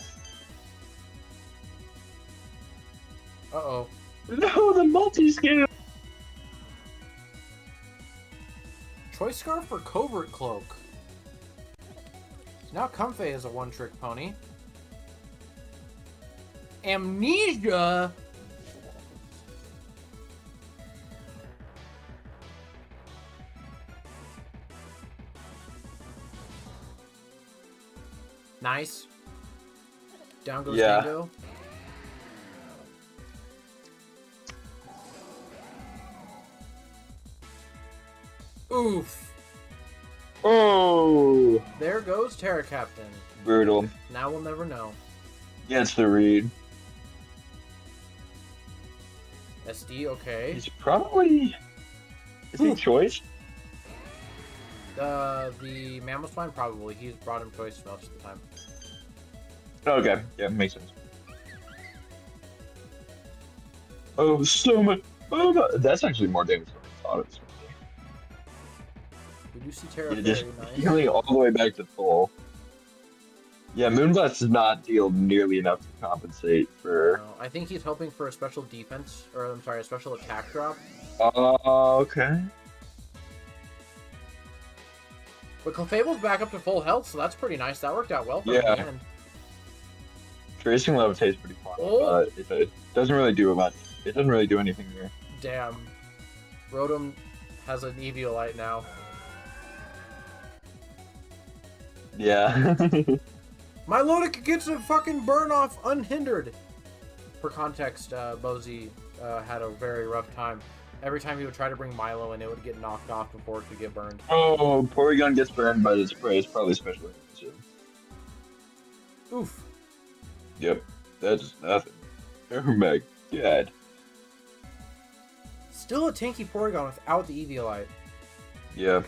Uh-oh. No, the multi-scale. Choice Scarf for Covert Cloak. Now Comfey is a one-trick pony. Amnesia? Nice. Down goes Yeah. Dingo. Oof. Oh, There goes Terra Captain. brutal. Now we'll never know. Gets the read. SD, okay. He's probably. Is he choice? The Mammoth Swine, probably. He's brought him choice most of the time. Okay, yeah, makes sense. Oh, so much. Oh, that's actually more damage than I thought it was going We do see Terra to be. Yeah, Fairy, just nice. healing all the way back to full. Yeah, Moonblast does not deal nearly enough to compensate for. I think he's hoping for a special defense, or I'm sorry, a special attack drop. Okay. But Clefable's back up to full health, so that's pretty nice. That worked out well for him Yeah. in the end. Tracing Levitate is pretty fun, Oh. but it doesn't really do much. It doesn't really do anything here. Damn. Rotom has an Eviolite now. Yeah. Milotic gets a fucking burn off unhindered. For context, Bozy had a very rough time. Every time he would try to bring Milo in, it would get knocked off before it could get burned. Oh, Porygon gets burned by the spray. It's probably special. So. Oof. Yep, that's nothing. Oh my god. Still a tanky Porygon without the Eviolite. Yeah.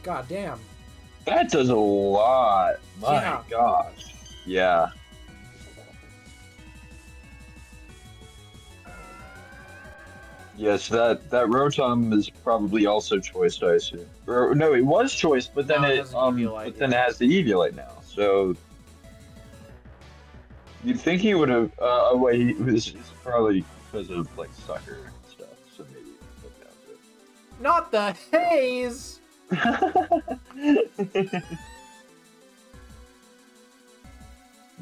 God damn. That does a lot. My Yeah. gosh. Yeah. Yes, that Rotom is probably also choice, I assume. Or no, it was choice, but then Now it it has an Eviolite, but then it has the Eviolite now. So you'd think he would have. Oh wait, it's probably because of like sucker and stuff. So maybe that Not the haze! was it.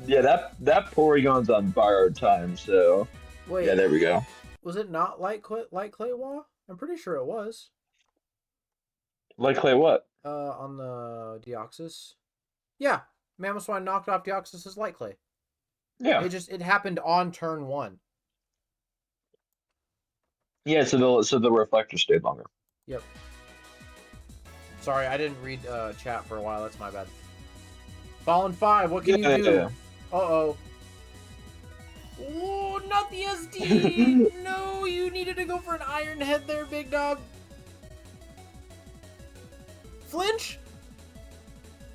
Yeah, that Porygon's on borrowed time. So Wait, yeah, there we go. was it not Light Clay Wah? I'm pretty sure it was. Like Clay, what? On the Deoxys. Yeah, Mamoswine knocked off Deoxys' Light Clay. Yeah. It happened on turn 1. Yeah, so the reflector stayed longer. Yep. Sorry, I didn't read chat for a while. That's my bad. Fallen 5, what can you do? Yeah. Uh-oh. Oh, not the SD! No, you needed to go for an Iron Head there, big dog. Flinch?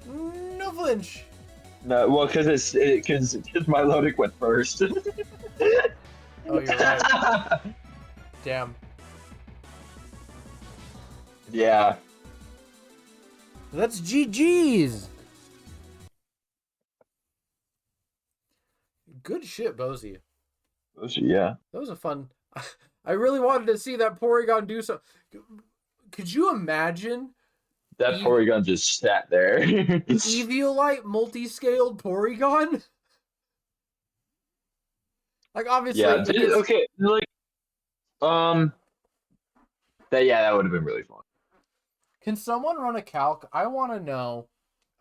No flinch. No, well, because my Lodic went first. Oh, you're right. Damn. Yeah, That's GG's. Good shit, Bozy. yeah. That was a fun. I really wanted to see that Porygon do so. Could you imagine That Ev- Porygon just sat there. Eviolite multi-scaled Porygon? Like Yeah. obviously it gets. Okay. Like, um, that would have been really fun. Can someone run a calc? I want to know.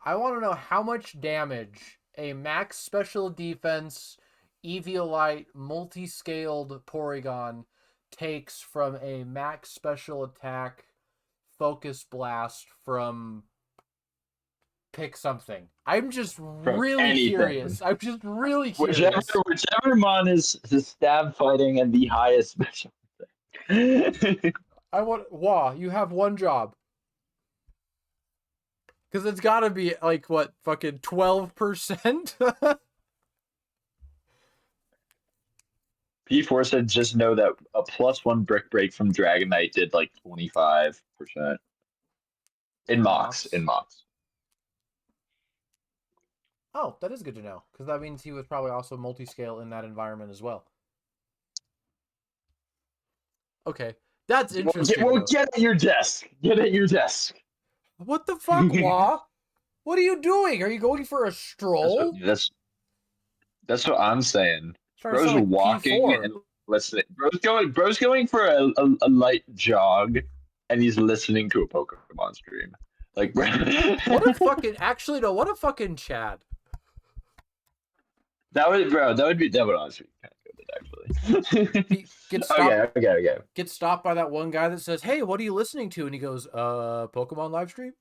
I want to know how much damage a max special defense Eviolite multi-scaled Porygon takes from a max special attack focus blast from pick something. I'm just From really anything. curious. I'm just really Whichever curious. whichever mon is the stab fighting and the highest special. I want Wah, you have one job. Cause it's gotta be like what, fucking 12%? P4 said just know that a +1 brick break from Dragonite did like 25% in In mocks. mocks. In mocks. Oh, that is good to know. Because that means he was probably also multi-scale in that environment as well. Okay. That's interesting Well, though. get at your desk. Get at your desk. What the fuck, Wah? What are you doing? Are you going for a that's what stroll? that's that's what I'm saying. Trying to Bro's sound like walking P4. and listening. Bro's going for a light jog, and he's listening to a Pokemon stream. Like, What a fucking actually no, what a fucking Chad. that would honestly be kind of good actually. He gets Okay, stopped okay. gets stopped by that one guy that says, "Hey, what are you listening to?" And he goes, Pokemon live stream."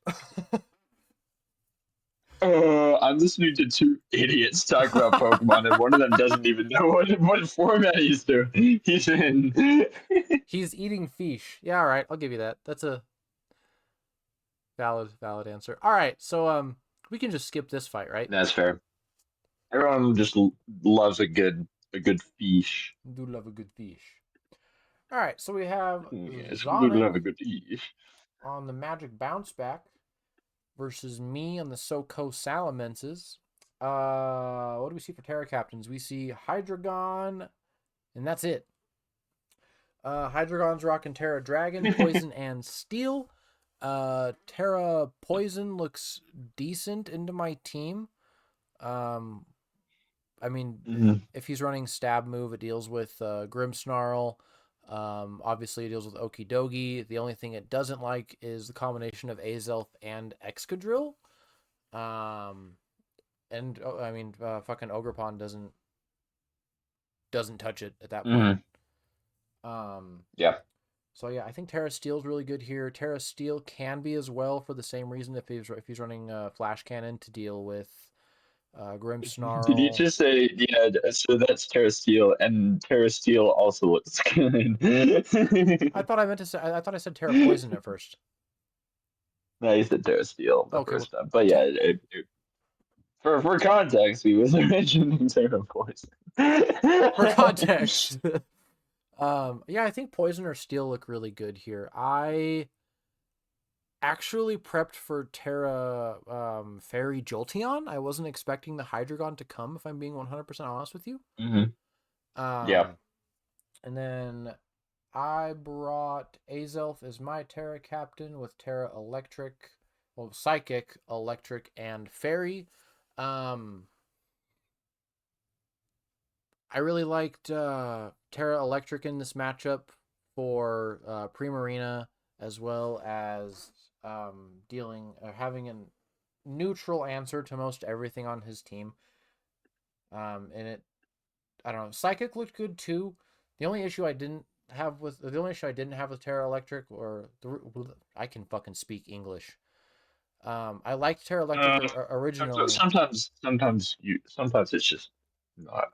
I'm listening to two idiots talk about Pokemon, and one of them doesn't even know what format he's doing. He's in. He's eating fish. Yeah, all right, I'll give you that. That's a valid answer. All right, so we can just skip this fight, right? That's fair. Everyone just loves a good fish. Do love a good fish. All right, so we have Yes, we do Zonic love a good fish. on the Magic Bounce Back versus me on the SoCo Salamences. What do we see for Terra Captains? We see Hydreigon, and that's it. Hydreigon's rocking Terra Dragon, Poison, and Steel. Terra Poison looks decent into my team. Um, I mean, Mhm. if he's running Stab move, it deals with Grimmsnarl. Obviously, it deals with Okidogi. The only thing it doesn't like is the combination of Azelf and Excadrill. Um, and I mean, fucking Ogerpon doesn't touch it at that point. Mhm. Um, Yeah. so yeah, I think Terra Steel's really good here. Terra Steel can be as well for the same reason if he's running Flash Cannon to deal with Did you Grimmsnarl. just say yeah? So that's Terra Steel, and Terra Steel also looks good. I thought I meant to say. I thought I said Terra Poison at first. No, you said Terra Steel the Okay, well, first time, but te- yeah, for context, he was mentioning Terra Poison. for context. Yeah, I think Poison or Steel look really good here. I actually prepped for Terra Fairy Jolteon. I wasn't expecting the Hydreigon to come, if I'm being 100% honest with you. Hmm. Yeah. Um, and then I brought Azelf as my Terra captain with Terra Electric, well, Psychic, Electric, and Fairy. Um, I really liked Terra Electric in this matchup for Primarina, as well as dealing having a neutral answer to most everything on his team. And it, I don't know, Psychic looked good too. The only issue I didn't have with Terra Electric, I can fucking speak English. I liked Terra Electric Uh, originally. sometimes it's just not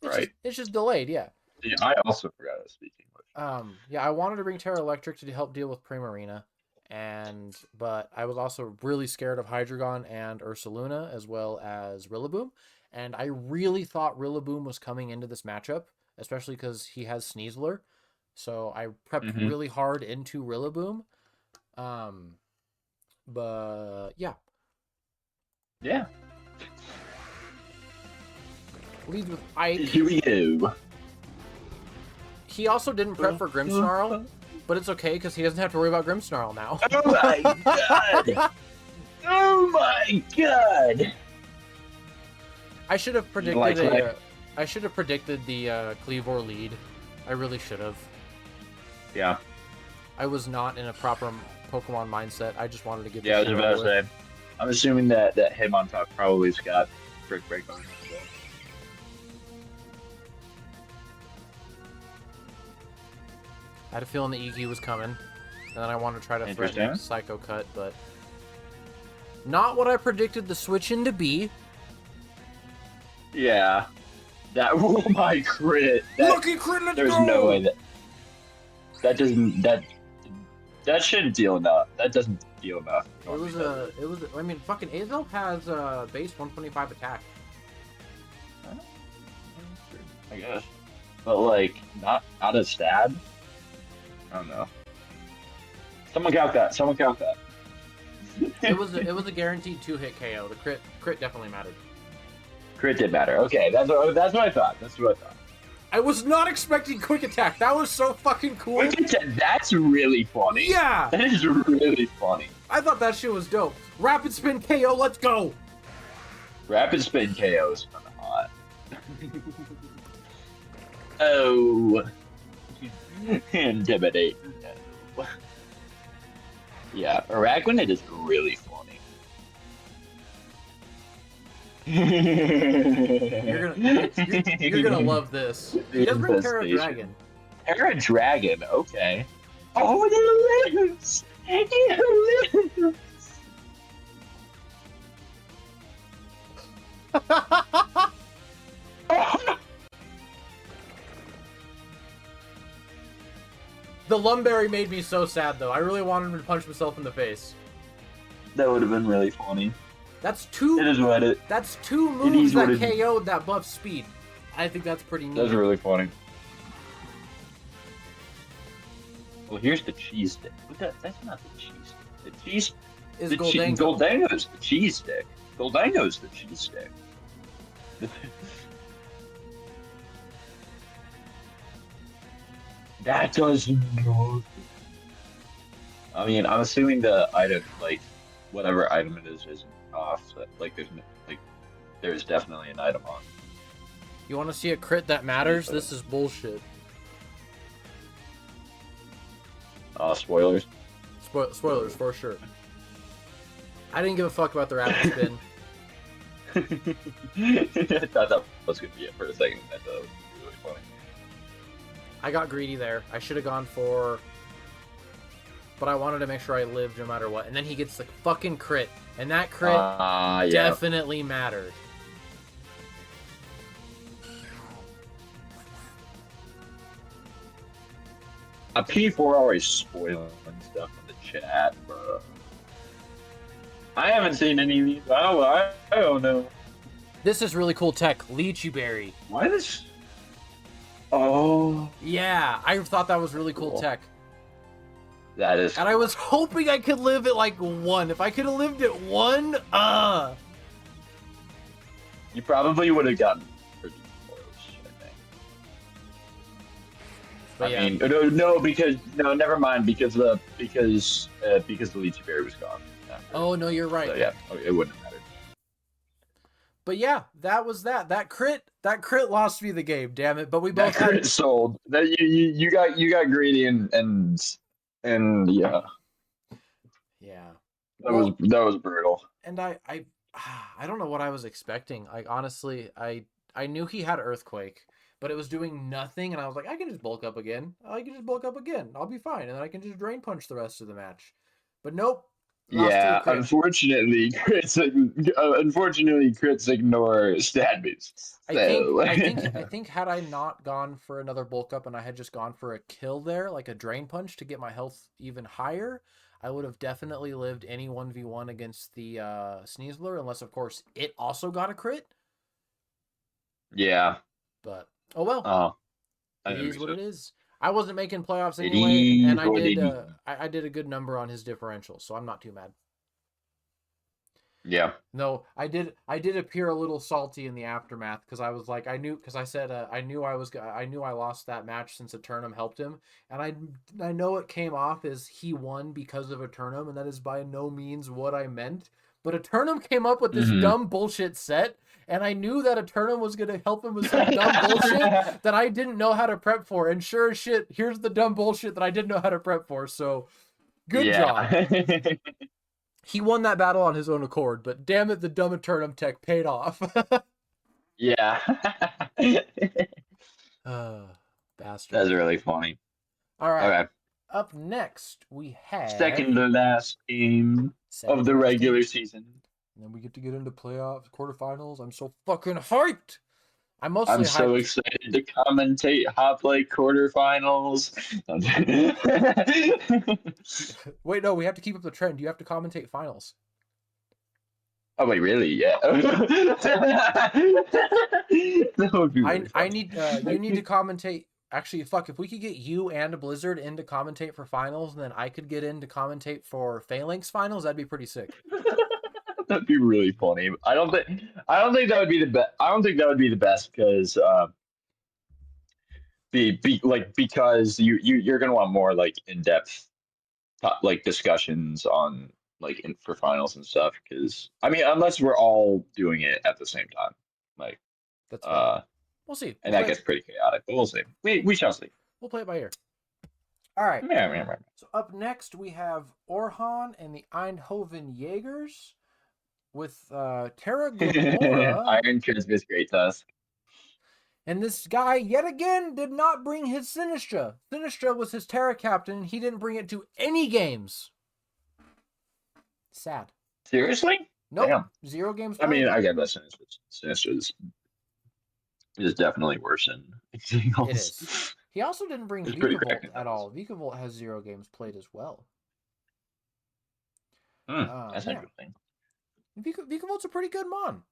It's just right. it's just delayed, yeah. Yeah, I also forgot how to speak English. Yeah, I wanted to bring Terra Electric to help deal with Primarina, But I was also really scared of Hydreigon and Ursaluna as well as Rillaboom, and I really thought Rillaboom was coming into this matchup, especially because he has Sneasler. So I prepped Hmm. really hard into Rillaboom. Um, but yeah, Yeah. leads with Ike. Here we go. He also didn't prep for Grimmsnarl, but it's okay because he doesn't have to worry about Grimmsnarl now. Oh my god! Oh my god! I should have predicted Like, I should have predicted the Cleavor lead. I really should have. yeah. I was not in a proper Pokemon mindset. I just wanted to get Yeah, I this was shit about over to with. say. I'm assuming that Hitmontop probably's got Brick Break on it as well. I had a feeling the EQ was coming, and then I wanted to try to threaten Interesting. Psycho Cut, but not what I predicted the switch in to be. Yeah. That oh my crit. Lucky crit, let's There's go! no way that shouldn't deal enough. That doesn't deal enough. I mean, fucking Azel has base 125 attack. I guess. But like not a stab? I don't know. Someone count that. Someone count that. It was a guaranteed 2-hit KO. The crit definitely mattered. Crit did matter. Okay, that's what I thought. That's what I thought. I was not expecting quick attack. That was so fucking cool. That's really funny. Yeah, That is really funny. I thought that shit was dope. Rapid spin KO, let's go. Rapid spin KO is kind of hot. Oh. Intimidate. No. Yeah, Araquanid is really funny. You're gonna love this. He does bring Terra Dragon. Terra Dragon, okay. Oh, it lives! It lives! The Lumberry made me so sad though. I really wanted him to punch himself in the face. That would have been really funny. That's two. It is what it. That's two It moves is what that it- KO'd that buff speed. I think that's pretty neat. That's really funny. Well, here's the cheese stick. That's not the cheese stick. The cheese Is the Goldango. Goldango's the cheese stick. Goldango's the cheese stick. That does not. I mean, I'm assuming the item, like, whatever item it is, isn't off. So, like, there's definitely an item on. You want to see a crit that matters? This is bullshit. Spoilers. Spoilers for sure. I didn't give a fuck about the rapid spin. I thought that was gonna be it for a second. I thought it was really funny. I got greedy there. I should have gone for... But I wanted to make sure I lived no matter what. And then he gets the fucking crit. And that crit Yeah. definitely mattered. A P4 always spoiling stuff in the chat, bro. I haven't seen any of these. I don't know. This is really cool tech. Lychee Berry. Why this? Oh, Yeah, I thought that was really cool Cool. tech. that is. And I was hoping I could live at like 1. If I could have lived at 1, You probably would have gotten pretty close, I think. But yeah. I mean, no, never mind, because the Lychee Berry was gone. after. Oh, no, you're right. So, yeah, it wouldn't have mattered. But yeah, that was that. That crit lost me the game, damn it. But we That both had... crit sold. That you got greedy and yeah, Yeah. that was brutal. And I don't know what I was expecting. Like, honestly, I knew he had Earthquake, but it was doing nothing, and I was like, I can just bulk up again. I'll be fine, and then I can just Drain Punch the rest of the match. But nope. Lost to Yeah, a crit. unfortunately, crits ignore stat boosts. I think had I not gone for another bulk up and I had just gone for a kill there, like a Drain Punch to get my health even higher, I would have definitely lived any 1v1 against the Sneasler, unless, of course, it also got a crit. Yeah. But, oh well. Oh, I It know what is you what said. it is. I wasn't making playoffs It anyway, and is I what did it is. I did a good number on his differential, so I'm not too mad. Yeah. No, I did appear a little salty in the aftermath because I was like because I said I knew I lost that match since a Turnham helped him, and I know it came off as he won because of a Turnham, and that is by no means what I meant. But a Turnham came up with this Hmm. dumb bullshit set, and I knew that a Turnham was gonna help him with some dumb bullshit that I didn't know how to prep for. And sure as shit, here's the dumb bullshit that I didn't know how to prep for. So good job. Yeah. He won that battle on his own accord, but damn it, the dumb Turnham tech paid off. Yeah. uh, Bastard. That's really funny. All right. Okay. Up next, we have Second to last game second of to the last game. regular season. And then we get to get into playoffs, quarterfinals. I'm so fucking hyped. I'm I'm mostly so hyped. excited to commentate Hoplite quarterfinals. Wait, no, we have to keep up the trend. You have to commentate finals. Oh wait, really? Yeah. That would be really I funny. need you need to commentate. Actually, fuck, if we could get you and Blizzard in to commentate for finals, and then I could get in to commentate for Phalanx finals, that'd be pretty sick. That'd be really funny. I don't think that would be the best. I don't think that would be the best because because you're gonna want more like in depth like discussions on for finals and stuff. Because I mean, unless we're all doing it at the same time, like That's fair. uh, We'll see. and that gets pretty chaotic. But we'll see. We shall see. We'll play it by ear. All right. Yeah, yeah, yeah. So up next we have Orhan and the Eindhoven Jaegers with Terra Glamora. Iron Transmit's great tusk. And this guy yet again did not bring his Sinistra. Sinistra was his Terra captain. He didn't bring it to any games. Sad. Seriously? Nope. Damn. 0 games I mean, played. I get that Sinister is definitely worse than anything It is. else. He also didn't bring It's pretty Vikavolt cracked in at those. all. Vikavolt has 0 games played as well. That's Yeah. interesting. Vikavolt's a pretty good mon.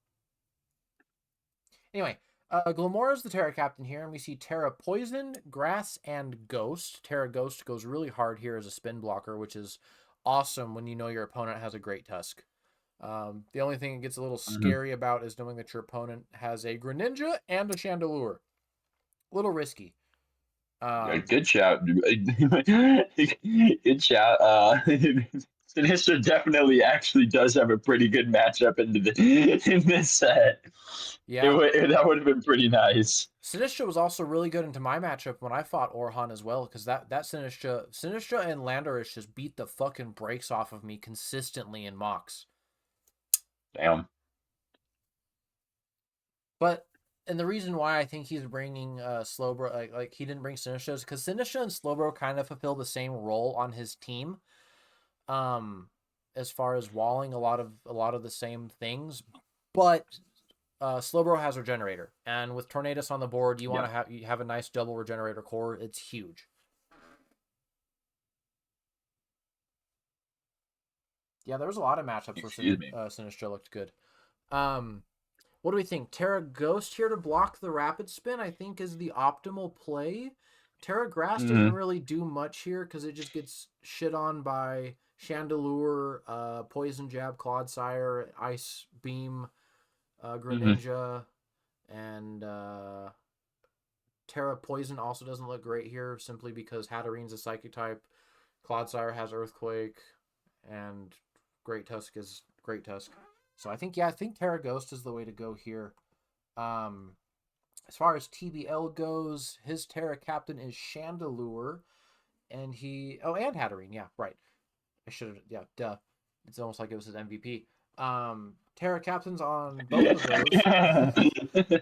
Anyway, Glamora's the Terra captain here, and we see Terra Poison, Grass, and Ghost. Terra Ghost goes really hard here as a spin blocker, which is awesome when you know your opponent has a great Tusk. The only thing it gets a little Mm-hmm. scary about is knowing that your opponent has a Greninja and a Chandelure. A little risky. Yeah, good shout. Good shout. Sinister definitely actually does have a pretty good matchup in this set. Yeah. That would have been pretty nice. Sinistra was also really good into my matchup when I fought Orhan as well, because that Sinistra and Landorish just beat the fucking brakes off of me consistently in mocks. Damn. But and the reason why I think he's bringing Slowbro like he didn't bring Sinistra is because Sinistra and Slowbro kind of fulfill the same role on his team. As far as walling a lot of the same things, but Slowbro has Regenerator, and with Tornadus on the board, Yeah. you have a nice double Regenerator core. It's huge. Yeah, there was a lot of matchups where Excuse me. Sinistra looked good. Um, what do we think? Terra Ghost here to block the Rapid Spin, I think, is the optimal play. Terra Grass doesn't Mm-hmm. really do much here because it just gets shit on by Chandelure, Poison Jab, Clodsire, Ice Beam, Mm-hmm. Greninja, and Terra Poison also doesn't look great here simply because Hatterene's a Psychic type, Clodsire has Earthquake, and Great Tusk is Great Tusk. So I think Terra Ghost is the way to go here. As far as TBL goes, his Terra captain is Chandelure, and and Hatterene, yeah, right. I should have, yeah, duh. It's almost like it was his MVP. Terra captains on both of those.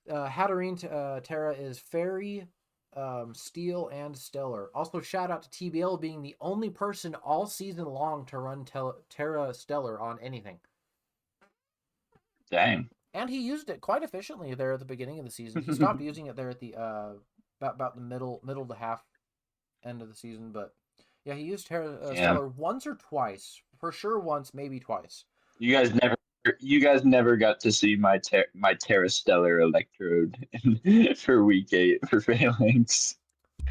Hatterene Terra is Fairy, Steel, and Stellar. Also, shout out to TBL being the only person all season long to run Terra Stellar on anything. Dang. And he used it quite efficiently there at the beginning of the season. He stopped using it there at the about the middle to half end of the season, but Yeah, he used Damn. Stellar once or twice. For sure once, maybe twice. You guys never you guys never got to see my Terra Stellar Electrode for week 8 for Phalanx.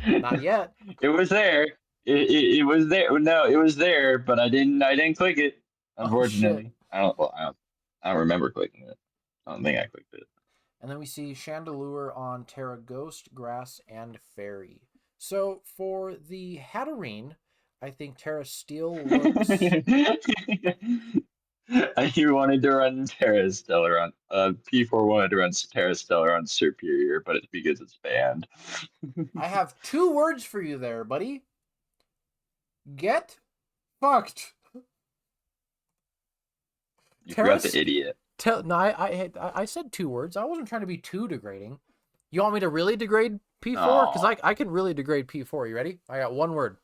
Not yet. It was there. It was there. No, it was there, but I didn't click it. Oh, shit. Unfortunately, I don't remember clicking it. I don't think I clicked it. And then we see Chandelure on Terra Ghost, Grass, and Fairy. So for the Hatterene, I think Terra Steel looks. You wanted to run Terra Stellar on P4 wanted to run Terra Stellar on Superior, but it's because it's banned. I have 2 words for you there, buddy. Get fucked. You Terra. forgot the idiot. No, I said 2 words. I wasn't trying to be too degrading. You want me to really degrade P4? Because Oh. I can really degrade P4. You ready? I got 1 word.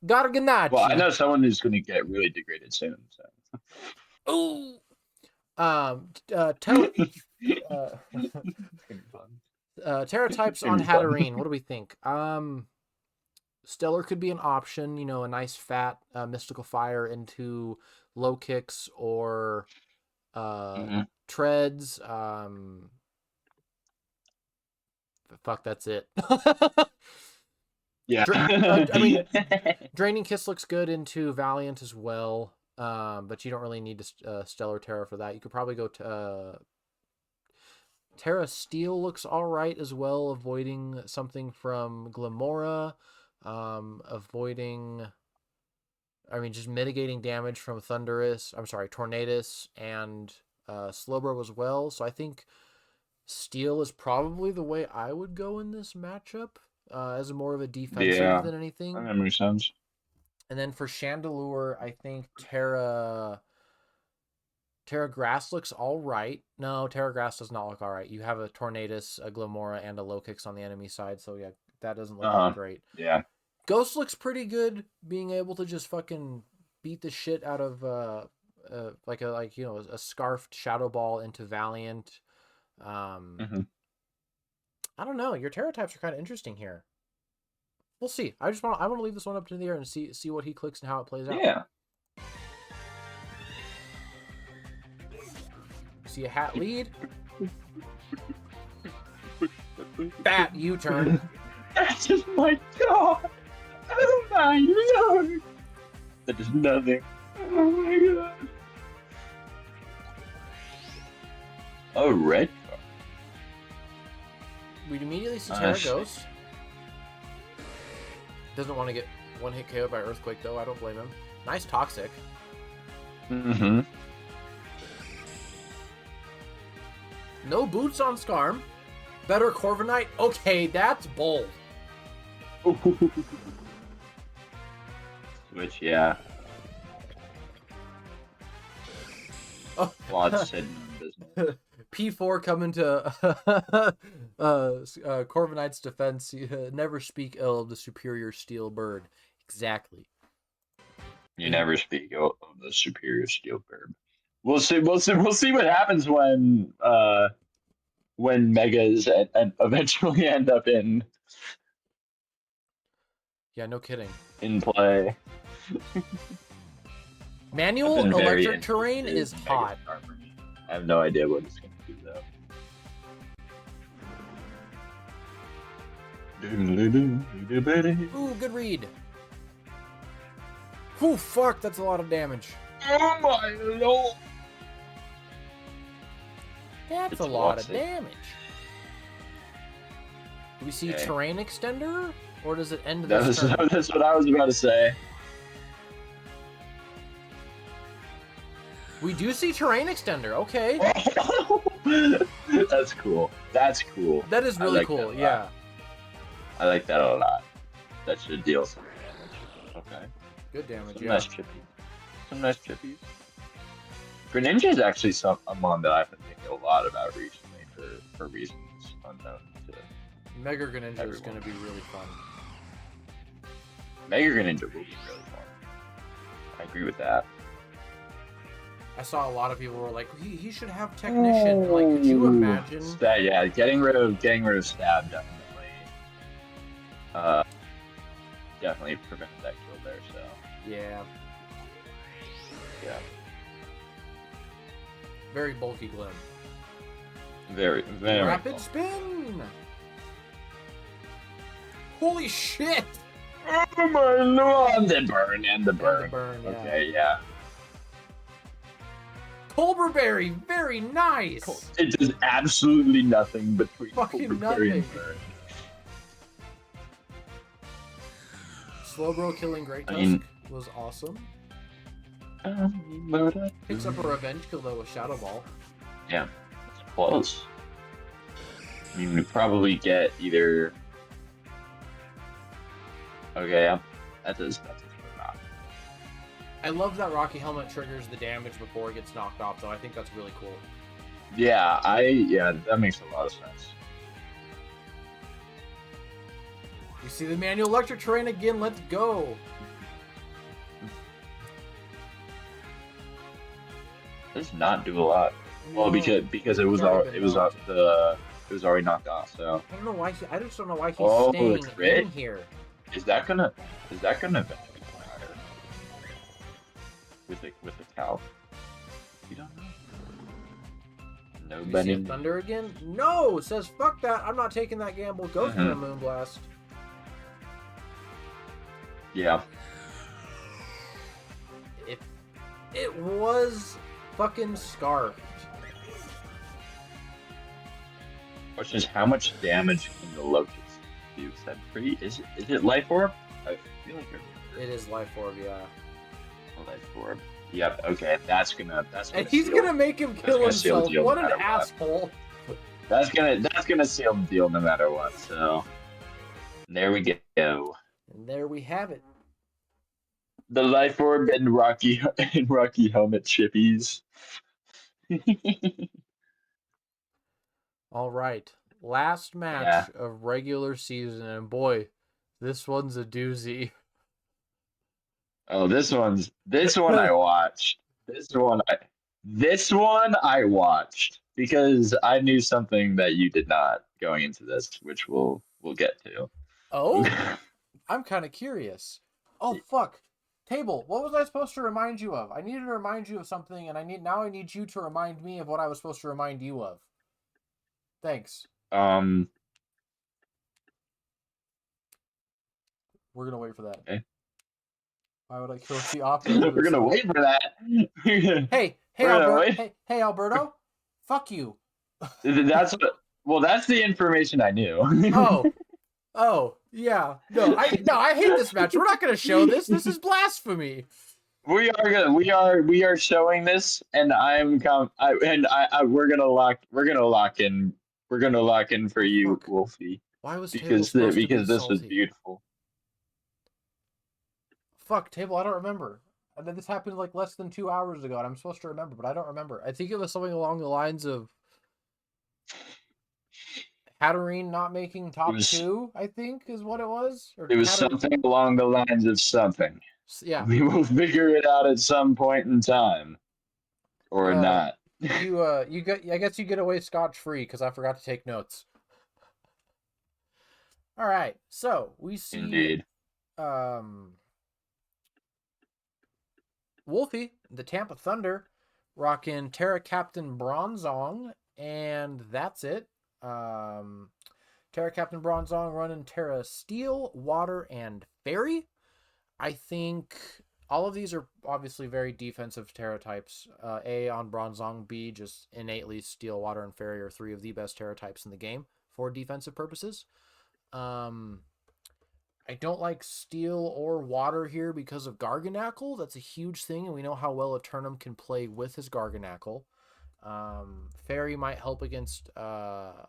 Well, I Garganachi. know someone who's going to get really degraded soon. So. Ooh. Tele. It's gonna be fun. Terra It's types gonna on be fun. Hatterene. What do we think? Stellar could be an option. You know, a nice fat mystical fire into low kicks or Mhm. treads. Fuck, that's it. Yeah. I mean, Draining Kiss looks good into Valiant as well, but you don't really need Stellar Terra for that. You could probably go to Terra Steel looks all right as well, avoiding something from Glamora, avoiding. I mean, just mitigating damage from Thundurus. I'm sorry, Tornadus and Slowbro as well. So I think Steel is probably the way I would go in this matchup, as more of a defensive Yeah, than anything. that makes sense. And then for Chandelure, I think Terra Grass looks all right. No, Terra Grass does not look all right. You have a Tornadus, a Glamora, and a Low Kicks on the enemy side, so yeah, that doesn't look that great. Yeah. Ghost looks pretty good, being able to just fucking beat the shit out of a scarfed Shadow Ball into Valiant. Hmm. I don't know. Your Terra types are kind of interesting here. We'll see. I want to leave this one up to the air and see what he clicks and how it plays out. Yeah. See a hat lead. Bat U-turn. That's just my god. Oh my god. That is nothing. Oh my god. Oh, red card. We'd immediately see Terra Shit. Ghost. Doesn't want to get one hit KO by Earthquake though. I don't blame him. Nice Toxic. Mm-hmm. No boots on Skarm. Better Corviknight. Okay, that's bold. Which, yeah. Oh. Lots said business. P4 coming to Corviknight's defense. Never speak ill of the superior steel bird. Exactly. You never speak of the superior steel bird. We'll see. We'll see. We'll see what happens when megas and eventually end up Yeah, no kidding. in play. Manual electric terrain is hot. I have no idea what it's going to do though. Ooh, good read. Ooh, fuck, that's a lot of damage. Oh my lord! That's It's a lot of lotsy. damage. Do we see Okay. terrain extender? Or does it end this turn? That's what I was about to say. We do see terrain extender. Okay. That's cool. That's cool. That is I really like cool. that a lot. Yeah. I like that a lot. That should deal some damage. Okay. Good damage. Some Yeah. nice chippies. Some nice chippies. Greninja is actually a mon that I've been thinking a lot about recently for reasons unknown to Mega Greninja is everyone. going to be really fun. Mega Greninja will be really fun. I agree with that. I saw a lot of people were like, he should have Technician. Like, could you imagine? Yeah, getting rid of Stab definitely. Definitely prevented that kill there. So Yeah. yeah, Very bulky Glim. very very. Rapid Cool. spin! Holy shit! Oh my lord! The burn and the And the burn. burn, yeah. Okay, yeah. Colberberry, very nice! It does absolutely nothing between Fucking Overberry nothing. and burn. Slowbro killing Great I Tusk mean, was awesome. Murder. Picks up a revenge kill though with Shadow Ball. Yeah, it's close. I mean, we probably get either. Okay, yeah, that's not. I love that Rocky Helmet triggers the damage before it gets knocked off, though. I think that's really cool. Yeah, that makes a lot of sense. You see the manual electric terrain again. Let's go. Does not do a lot. Well, No, because it was already been knocked. it was already knocked off. So I don't know why. I just don't know why he's the staying crit? in here. is that gonna matter with the cow? You don't know. No You see a bending. thunder again? No, says fuck that. I'm not taking that gamble. Go for the Moonblast. Yeah. It was fucking scarfed. Question is, how much damage can the Locust do? Is that pretty? Is it Life Orb? I feel like It is Life Orb, yeah. Life Orb. Yep. Okay. That's gonna. And he's gonna make him kill gonna seal the himself. deal What no an matter what. asshole. That's gonna seal the deal no matter what. So there we go. And there we have it. The Life Orb and Rocky Helmet chippies. All right. Last match of regular season, and boy, this one's a doozy. Oh, this one I watched. This one I watched because I knew something that you did not going into this, which we'll get to. Oh? I'm kind of curious. Oh, fuck. Table, what was I supposed to remind you of? I needed to remind you of something, and I need you to remind me of what I was supposed to remind you of. Thanks. Um. We're gonna wait for that. Okay. Why would I kill the opposite? We're gonna wait for that. Hey, Alberto. Hey, Alberto. Fuck you. That's the information I knew. Oh, yeah. No, I hate this match. We're not gonna show this. This is blasphemy. We are showing this, and we're gonna lock in for you, Fuck. Wolfie. Why was Table Because supposed to be this was salty? beautiful. Fuck, Table, I don't remember. This happened like less than 2 hours ago, and I'm supposed to remember, but I don't remember. I think it was something along the lines of Hatterene not making top 2, I think, is what it was. It was something along the lines of something. Yeah. We will figure it out at some point in time. Or not. I guess you get away scotch-free, because I forgot to take notes. Alright, so we see Indeed. Wolfie, the Tampa Thunder, rocking Terra Captain Bronzong, and that's it. Terra Captain Bronzong running Terra Steel, Water, and Fairy. I think all of these are obviously very defensive Terra types. A on Bronzong, B just innately Steel, Water, and Fairy are 3 of the best Terra types in the game for defensive purposes. I don't like Steel or Water here because of Garganackle. That's a huge thing, and we know how well Eternum can play with his Garganackle. Fairy might help against Haxorus.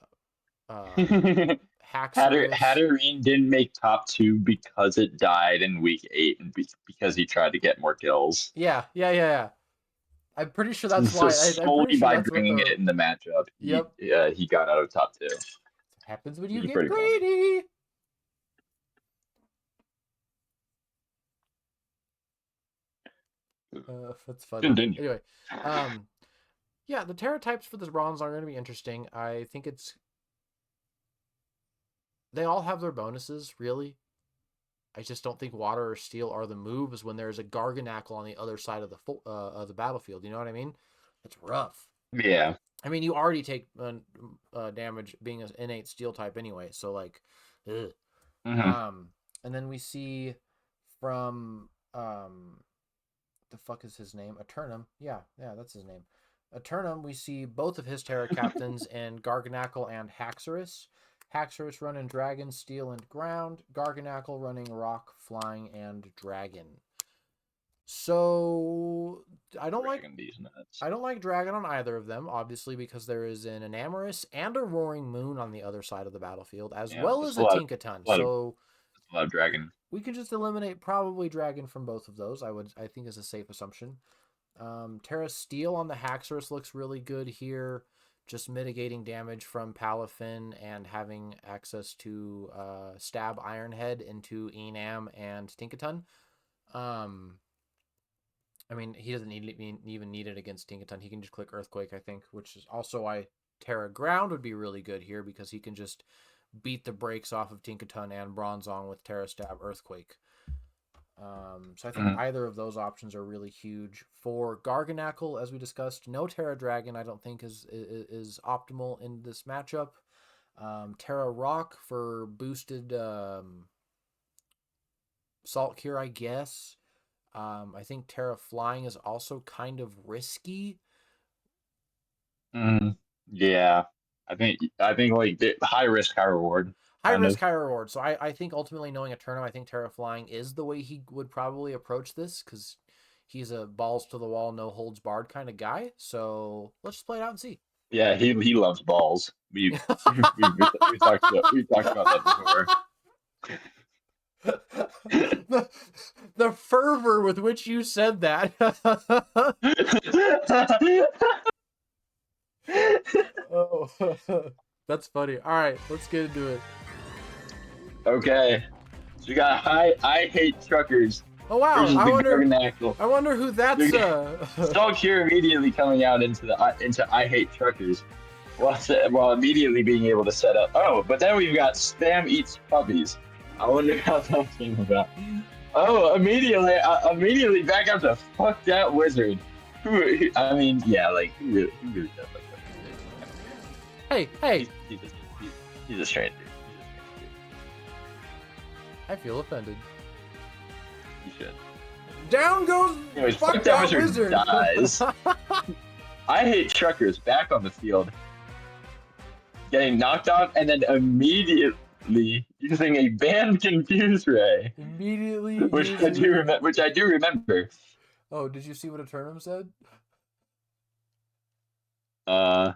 Hatterene didn't make top 2 because it died in week 8 and because he tried to get more kills. Yeah. I'm pretty sure that's so why. Solely by bringing it in the matchup, he got out of top 2. Happens when you get greedy. That's funny. Continue. Anyway, yeah, the Terra types for this bronze are going to be interesting. I think they all have their bonuses, really. I just don't think water or steel are the moves when there's a Garganackle on the other side of the battlefield. You know what I mean? It's rough. Yeah. I mean, you already take damage being an innate steel type anyway, so like, ugh. Hmm. um, and then we see from the fuck is his name? Eternum. Yeah, that's his name. Eternum. We see both of his Terra captains in Garganackle and Haxorus. Haxorus running Dragon, Steel, and Ground. Garganackle running Rock, Flying, and Dragon. So I don't like Dragging these nuts. I don't like Dragon on either of them, obviously, because there is an Enamorus and a Roaring Moon on the other side of the battlefield, as Yeah, well that's as a a lot. Tinkaton. A lot of So that's a lot of dragon. we can just eliminate probably Dragon from both of those. I think is a safe assumption. Terra Steel on the Haxorus looks really good here, just mitigating damage from Palafin and having access to stab Ironhead into Enam and Tinkaton. Um, I mean, he doesn't even need it against Tinkaton. He can just click Earthquake, I think, which is also why Terra Ground would be really good here because he can just beat the brakes off of Tinkaton and Bronzong with Terra Stab Earthquake. So I think Hmm. either of those options are really huge. For Garganackle, as we discussed, no Terra Dragon I don't think is optimal in this matchup. Terra Rock for boosted Salt Cure, I guess. I think Terra Flying is also kind of risky. Hmm. Yeah, I think like high risk, high reward, High kind risk, of. high reward. So I think ultimately knowing a Eternum, I think Terra Flying is the way he would probably approach this because he's a balls to the wall, no holds barred kind of guy. So let's just play it out and see. Yeah, he loves balls. We talked about that before. the, the fervor with which you said that. Oh, that's funny. All right, let's get into it. Okay, so we got I hate truckers Oh wow, versus the Garganackle. I wonder who that's. The Stalker immediately coming out into I hate truckers, while immediately being able to set up. Oh, but then we've got spam eats puppies. I wonder how that came about. Oh, immediately back up to fuck that wizard. I mean, yeah, like who really does like that? Hey, hey, He's a stranger. I feel offended. He should. Down goes Anyways, fuck fuck that that wizard wizard. dies. I hate truckers back on the field, getting knocked off, and then immediately using a banned confuse ray, Immediately which using. I do remember. Oh, did you see what Eternum said? Uh,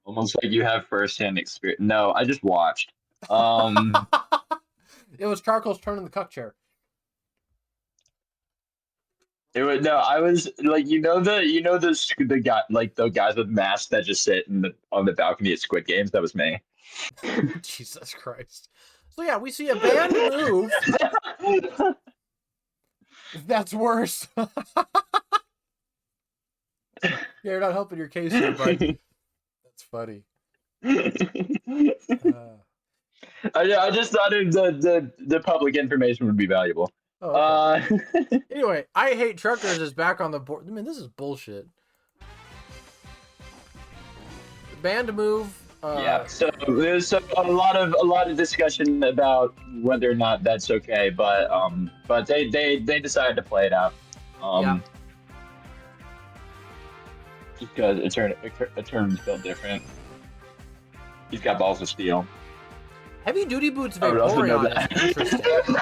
Almost like you have firsthand experience. No, I just watched. Um, It was Charcoal's turn in the cuck chair. it was no, I was like, the guy, like the guys with masks that just sit on the balcony at Squid Games. That was me. Jesus Christ. So yeah, we see a banned move. That's worse. Yeah, you're not helping your case here, bud. That's funny. Uh, I just thought the public information would be valuable. oh, okay. Uh, Anyway, I hate truckers is back on the board. I mean, this is bullshit. Banned move. yeah. So there's a lot of discussion about whether or not that's okay, but they decided to play it out. Yeah. Just because a term's built different. He's got balls of steel. Heavy duty boots I would also know Vaporeon is interesting.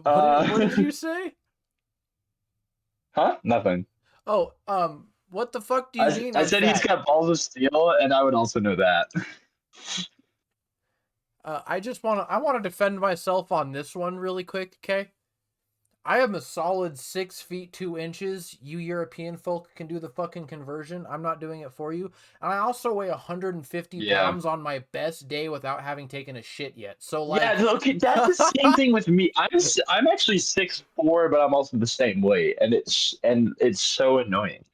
that. What did you say? Huh? Nothing. Oh, what the fuck do you I, mean I I'm said he's fat? got balls of steel, and I would also know that. I want to defend myself on this one really quick, okay? I am a solid 6 feet 2 inches. You European folk can do the fucking conversion. I'm not doing it for you. And I also weigh 150 Yeah. pounds on my best day without having taken a shit yet. So Yeah, like, okay, that's the same thing with me. I'm actually 6'4", but I'm also the same weight, and it's so annoying.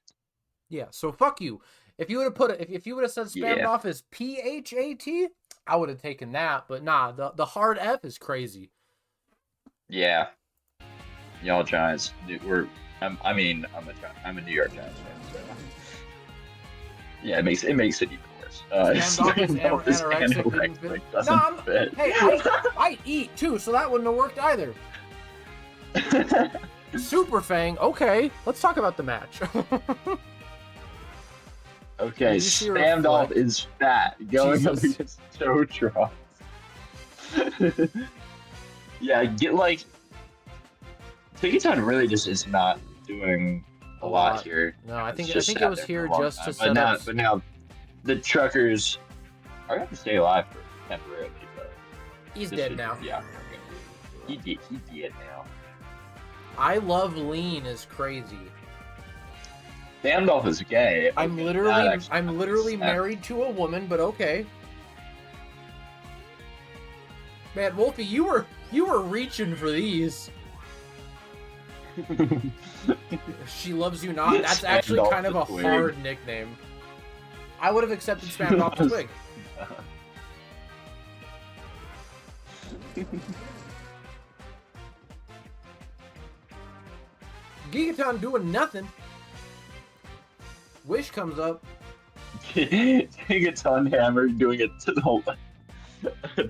yeah. So fuck you. If you would have put it, if you would have said spammed Yeah. off as PHAT, I would have taken that, but nah, the hard F is crazy. Yeah, y'all Giants. I'm a New York Giants fan, so yeah, it makes it even worse. Spammed is Spamdolf is anorexic, didn't fit. anorexic, No, doesn't fit. hey, I eat too, so that wouldn't have worked either. Super Fang, okay, let's talk about the match. Okay, Did you see her Spamdolf flex? is fat, going up Jesus. against Totron. Yeah, get like Tigaton really just is not doing A a lot lot. here. No, I It's think just it sat was there for here a long just to time. set up. But now the truckers are going to stay alive for temporarily, but He's dead now. Yeah, he did now. I love lean is crazy. Spamdolf is gay. I'm Okay, literally married to a woman, but okay. Man, Wolfie, you were reaching for these. She loves you not. That's actually Spamdolf kind of a the Twig. hard nickname. I would have accepted Spamdolf the Twig. Gigaton doing nothing. Wish comes up. Gigaton Hammer doing a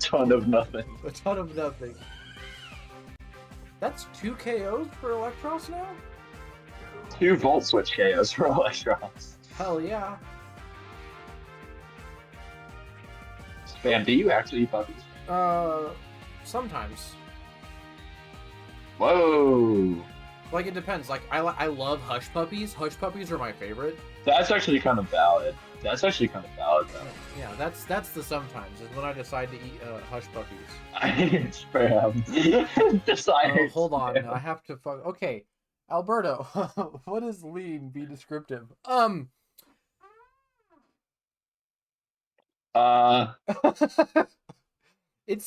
ton of nothing. A ton of nothing. That's 2 KOs for Electros now? 2 Volt Switch KOs for Electrons. Hell yeah. Spam, do you actually eat puppies? Sometimes. Whoa. Like, it depends. Like, I love Hush Puppies. Hush Puppies are my favorite. That's actually kind of valid. Though. Yeah, that's the sometimes, is when I decide to eat Hush Puppies. I hate Spam. Oh, hold on. I have to fuck. Okay. Alberto, what does lean be descriptive? It's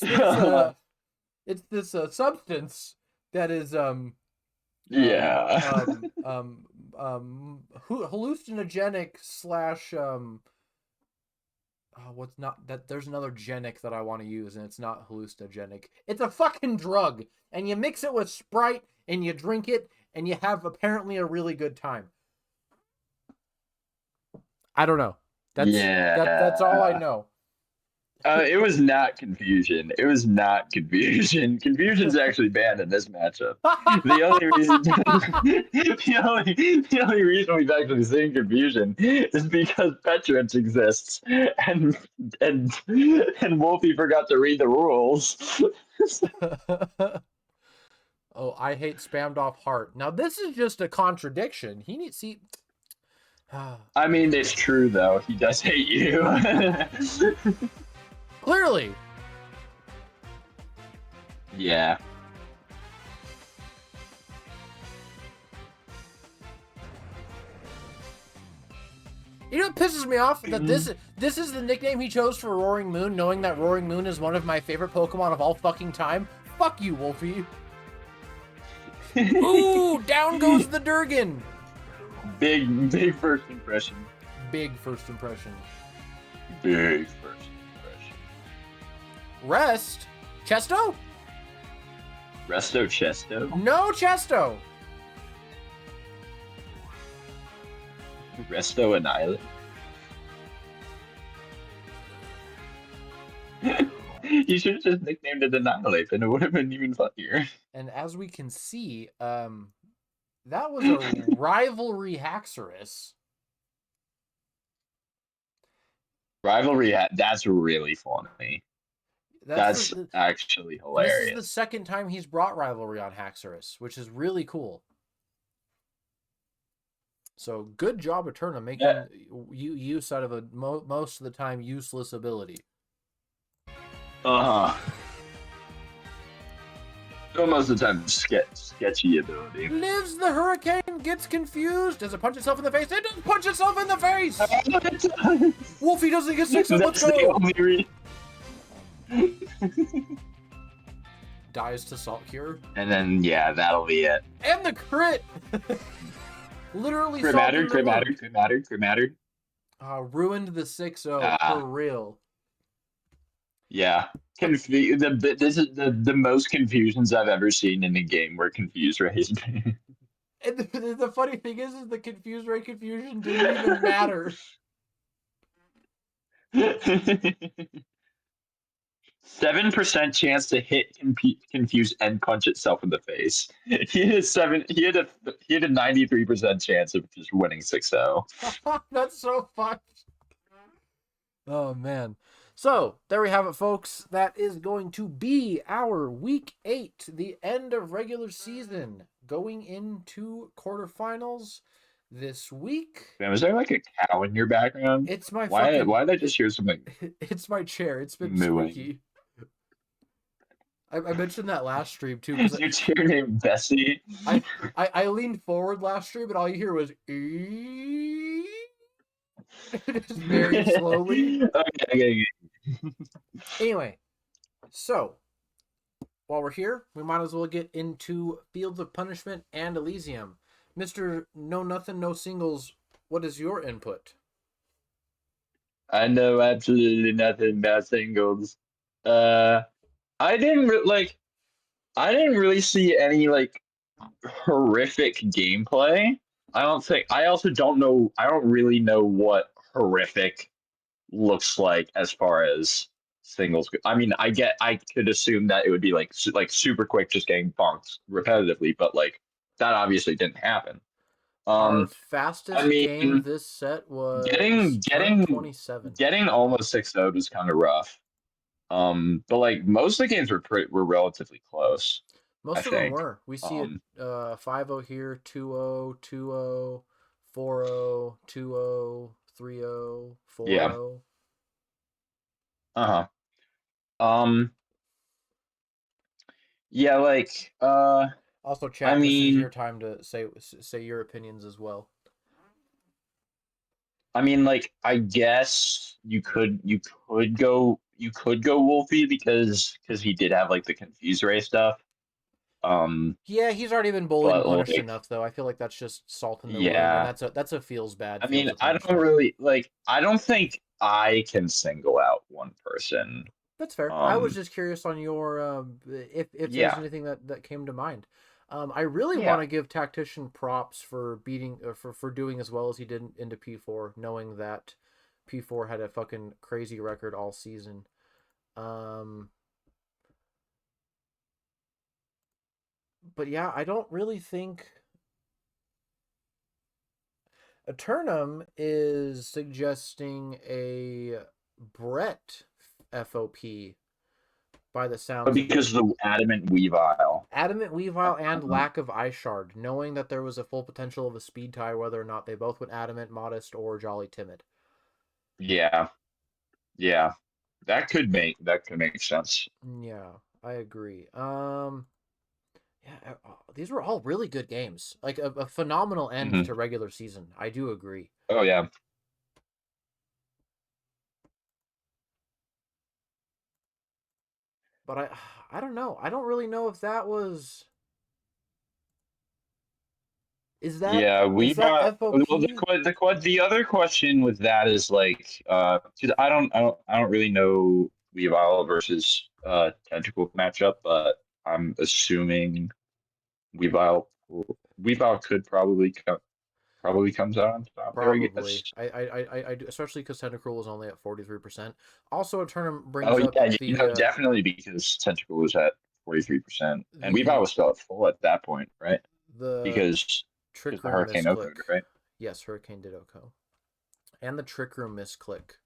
this substance that is yeah. hallucinogenic slash what's not that there's another genic that I want to use and it's not hallucinogenic. It's a fucking drug and you mix it with Sprite and you drink it and you have apparently a really good time. I don't know. That's all I know. It was not confusion. Confusion's actually banned in this matchup. The only reason, the only reason we've actually seen confusion is because Petrance exists, and Wolfie forgot to read the rules. Oh, I hate spammed off heart. Now this is just a contradiction. He needs see. I mean, it's true though. He does hate you. Clearly. Yeah. You know what pisses me off? That this is the nickname he chose for Roaring Moon, knowing that Roaring Moon is one of my favorite Pokemon of all fucking time. Fuck you, Wolfie. Ooh, down goes the Durgan. Big first impression. Big first impression. Big first impression. Rest? Chesto? Resto Chesto? No Chesto. Resto Annihilate? You should have just nicknamed it Annihilate and it would have been even funnier. And as we can see, that was a rivalry Haxorus. Rivalry, that's really funny. That's actually hilarious. This is the second time he's brought rivalry on Haxorus, which is really cool. So good job, Eterna, making use out of a most of the time useless ability. Most of the time, sketchy ability. Lives the hurricane, gets confused. Does it punch itself in the face? It doesn't punch itself in the face! Wolfie doesn't get 6 up, let's go! Dies to Salt Cure. And then, yeah, that'll be it. And the crit! Literally Crit matter. Ruined the 6-0, for real. Yeah. This is the most confusions I've ever seen in a game where confused raised me. And the funny thing is the confused ray confusion didn't even matter. 7% chance to hit confuse and punch itself in the face. He had a seven. He had a 93% chance of just winning 6-0. That's so fun. Oh man. So there we have it, folks. That is going to be our week 8, the end of regular season, going into quarterfinals this week. Man, was there like a cow in your background? It's my Why? fucking Why did I just hear something it's my chair. It's been mooing? squeaky. I mentioned that last stream too because Is your chair named Bessie? I, I leaned forward last stream and all you hear was just very slowly. Okay. Anyway, so while we're here, we might as well get into Fields of Punishment and Elysium. Mister No Nothing No Singles, what is your input? I know absolutely nothing about singles. Uh, I didn't like. I didn't really see any like horrific gameplay. I don't think. I also don't know. I don't really know what horrific looks like as far as singles. I mean, I could assume that it would be like super quick, just getting bonked repetitively, but like that obviously didn't happen. Our I fastest game mean, this set was getting turn getting 27. getting almost 6-0 was kind of rough. But like most of the games were relatively close, I Most of them think. were. We see it Um, 5-0 here, 2-0, 2-0, 4-0, 2-0, 3-0, yeah. 4-0. Uh-huh. Um, yeah, like Also, I chat, this is your mean, time to say your opinions as well. like I guess you could go Wolfie because he did have like the confuse ray stuff. Um, Yeah, he's already been bullied and but punished like enough, though. I feel like that's just salt in the wound, and yeah, that's a feels bad I feels mean, of I don't punishment. really like. I don't think I can single out one person. That's fair. I was Um, just curious on your if there's yeah, anything that came to mind. I really want yeah. to give Tactician props for beating for doing as well as he did into P4, knowing that P4 had a fucking crazy record all season. Um, but yeah, I don't really think Eternum is suggesting a Brett FOP by the But sounds of it. because of the adamant Weavile. Adamant Weavile and Um, lack of Eye Shard, knowing that there was a full potential of a speed tie, whether or not they both went Adamant, Modest, or Jolly Timid. yeah, yeah. That could make sense. Yeah, I agree. Yeah, these were all really good games. Like a phenomenal end Hmm. to regular season. I do agree. Oh yeah. But I don't know. I don't really know if that was Yeah, is we that got well. FOP? The other question with that is like, 'cause I don't really know Weavile versus Tentacle matchup, but I'm assuming Weavile Weavile could probably comes out on top there, I Probably. guess. I do, especially because Tentacruel was only at 43%. Also, a tournament Oh brings up yeah, definitely because Tentacle was at 43% and Weavile the was still at full at that point, right? the Because Trick the Room Hurricane misclick. Oko, right? Yes, Hurricane Ditto and the Trick Room misclick.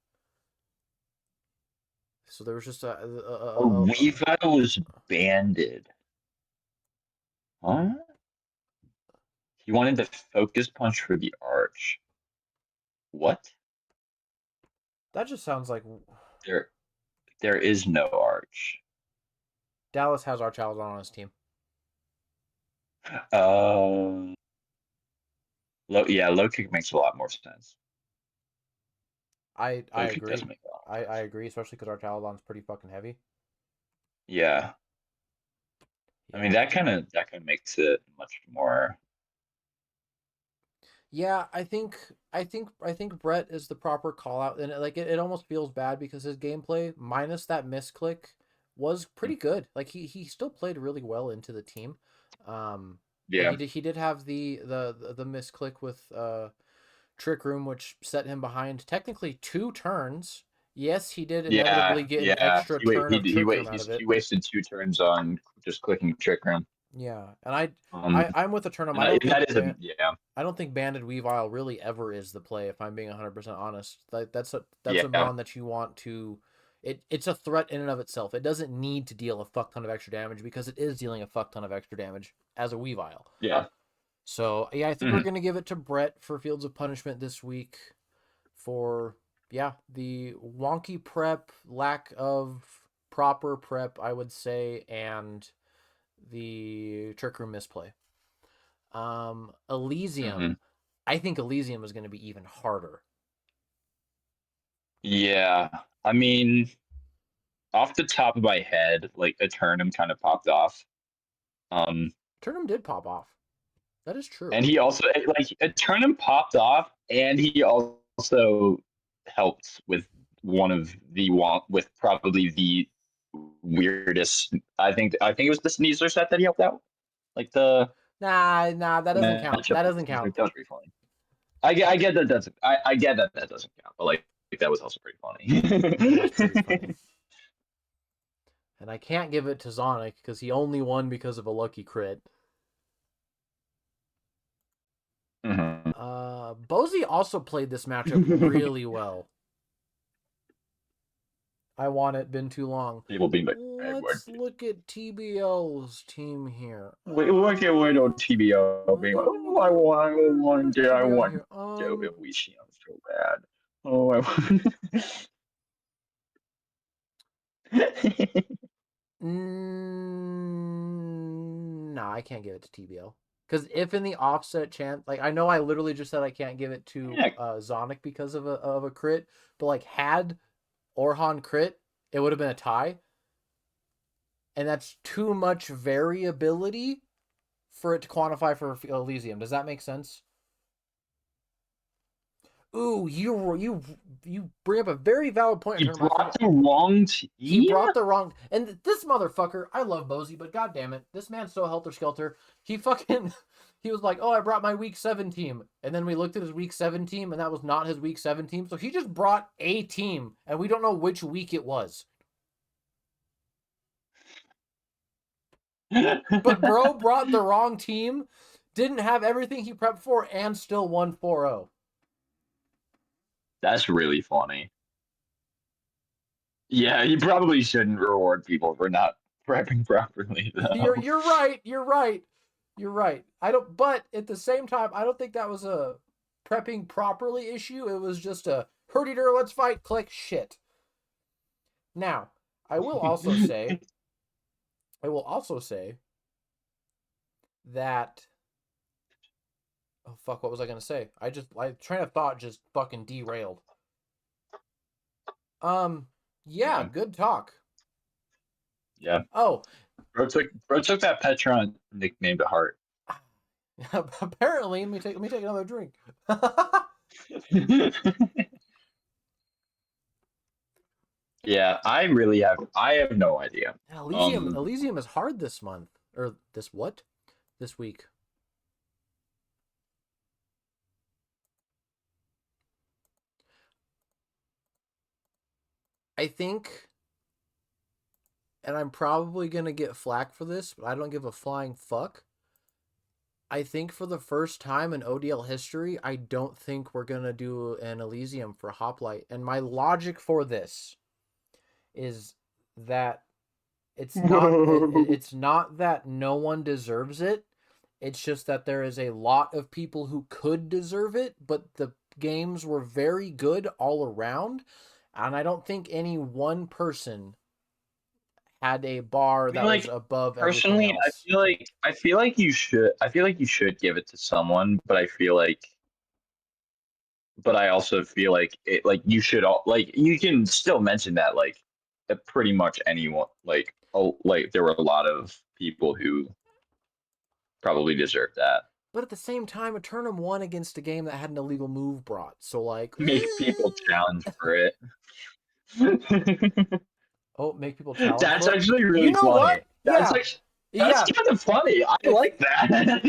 So there was just Oh, Weavile was banded. Huh? He wanted the focus punch for the arch. What? that just sounds like There there is no arch. Dallas has our child on his team. Um low kick makes a lot more sense. I Low kick does agree. make a lot more I sense. agree, especially because our Chaladon's pretty fucking heavy. Yeah. I mean Yeah, that kind of makes it much more. Yeah, I think Brett is the proper call out, and it almost feels bad because his gameplay minus that misclick was pretty good. Like he still played really well into the team. And Yeah, he did have the misclick with Trick Room, which set him behind technically 2 turns. Yes, he did inevitably yeah, get an yeah. extra turn of Trick Room out of He it. wasted 2 turns on just clicking trick room. Yeah, and I'm with the turn. And I don't think that is a yeah, I don't think Banded Weavile really ever is the play. If I'm being 100% honest, like that's a yeah, mon that you want to. It's a threat in and of itself. It doesn't need to deal a fuck ton of extra damage because it is dealing a fuck ton of extra damage as a Weavile. yeah. So yeah, I think we're Mhm, gonna give it to Brett for Fields of Punishment this week. For yeah, the wonky prep, lack of proper prep, I would say, and the Trick Room misplay. mhm. Elysium. I think Elysium is going to be even harder. Yeah, I mean, off the top of my head, like Eternum kind of popped off. Um, Turnham did pop off. That is true. and he also like Eternum popped off, and he also helped with one of the with probably the weirdest. I think it was the Sneasler set that he helped out, like Nah, that the doesn't count. matchup That with doesn't Sneasler. count. That was pretty funny. I get that doesn't. I get that that doesn't count, but like that was also pretty That was pretty funny. funny. And I can't give it to Zonic because he only won because of a lucky crit. Mhm. Bozy also played this matchup really well. I want it. Been too long. People being like, Edward. Let's look at TBL's team here. We look at Widow TBO being like, oh, We'll go to I TBL want here. to if we see him so bad. Oh, I want. Nah, I can't give it to TBL. Because if in the offset chance, like I know I literally just said I can't give it to Yeah, Zonic because of a crit, but like had Orhan crit, it would have been a tie, and that's too much variability for it to quantify for Elysium. Does that make sense? Ooh, you bring up a very valid point in he terms. I brought forget. the wrong He team. brought the wrong, and this motherfucker. I love Bozy, but god damn it, this man's so helter skelter. He fucking, he was like, "Oh, I brought my week 7 team," and then we looked at his week 7 team, and that was not his week 7 team. So he just brought a team, and we don't know which week it was. But bro brought the wrong team, didn't have everything he prepped for, and still won 4-0. That's really funny. Yeah, you probably shouldn't reward people for not prepping properly, though. You're right. You're right. You're right. I don't. But at the same time, I don't think that was a prepping properly issue. It was just a hurdy dur, let's fight, click shit. Now, I will also say, I will also say that. Oh fuck! What was I gonna say? My train of thought just fucking derailed. Um. Yeah. Yeah, Good talk. yeah. Oh. Bro took that Petron nickname to heart. Apparently, let me take another drink. Yeah, I have no idea. Um, Elysium is hard this month or this what? This week. I think, and I'm probably gonna get flack for this, but I don't give a flying fuck. I think for the first time in ODL history, I don't think we're gonna do an Elysium for Hoplite. And my logic for this is that it's not that no one deserves it. It's just that there is a lot of people who could deserve it, but the games were very good all around, and I don't think any one person had a bar I mean, that was like above everything personally, else. I feel like you should give it to someone, but I also feel like it, like you should all like you can still mention that pretty much anyone like there were a lot of people who probably deserve that. But at the same time, Eternum won against a game that had an illegal move brought. So like, Make people challenge for it. oh, make people challenge That's for it. actually You really know what? funny. Yeah, That's yeah. kind of funny. I If like that.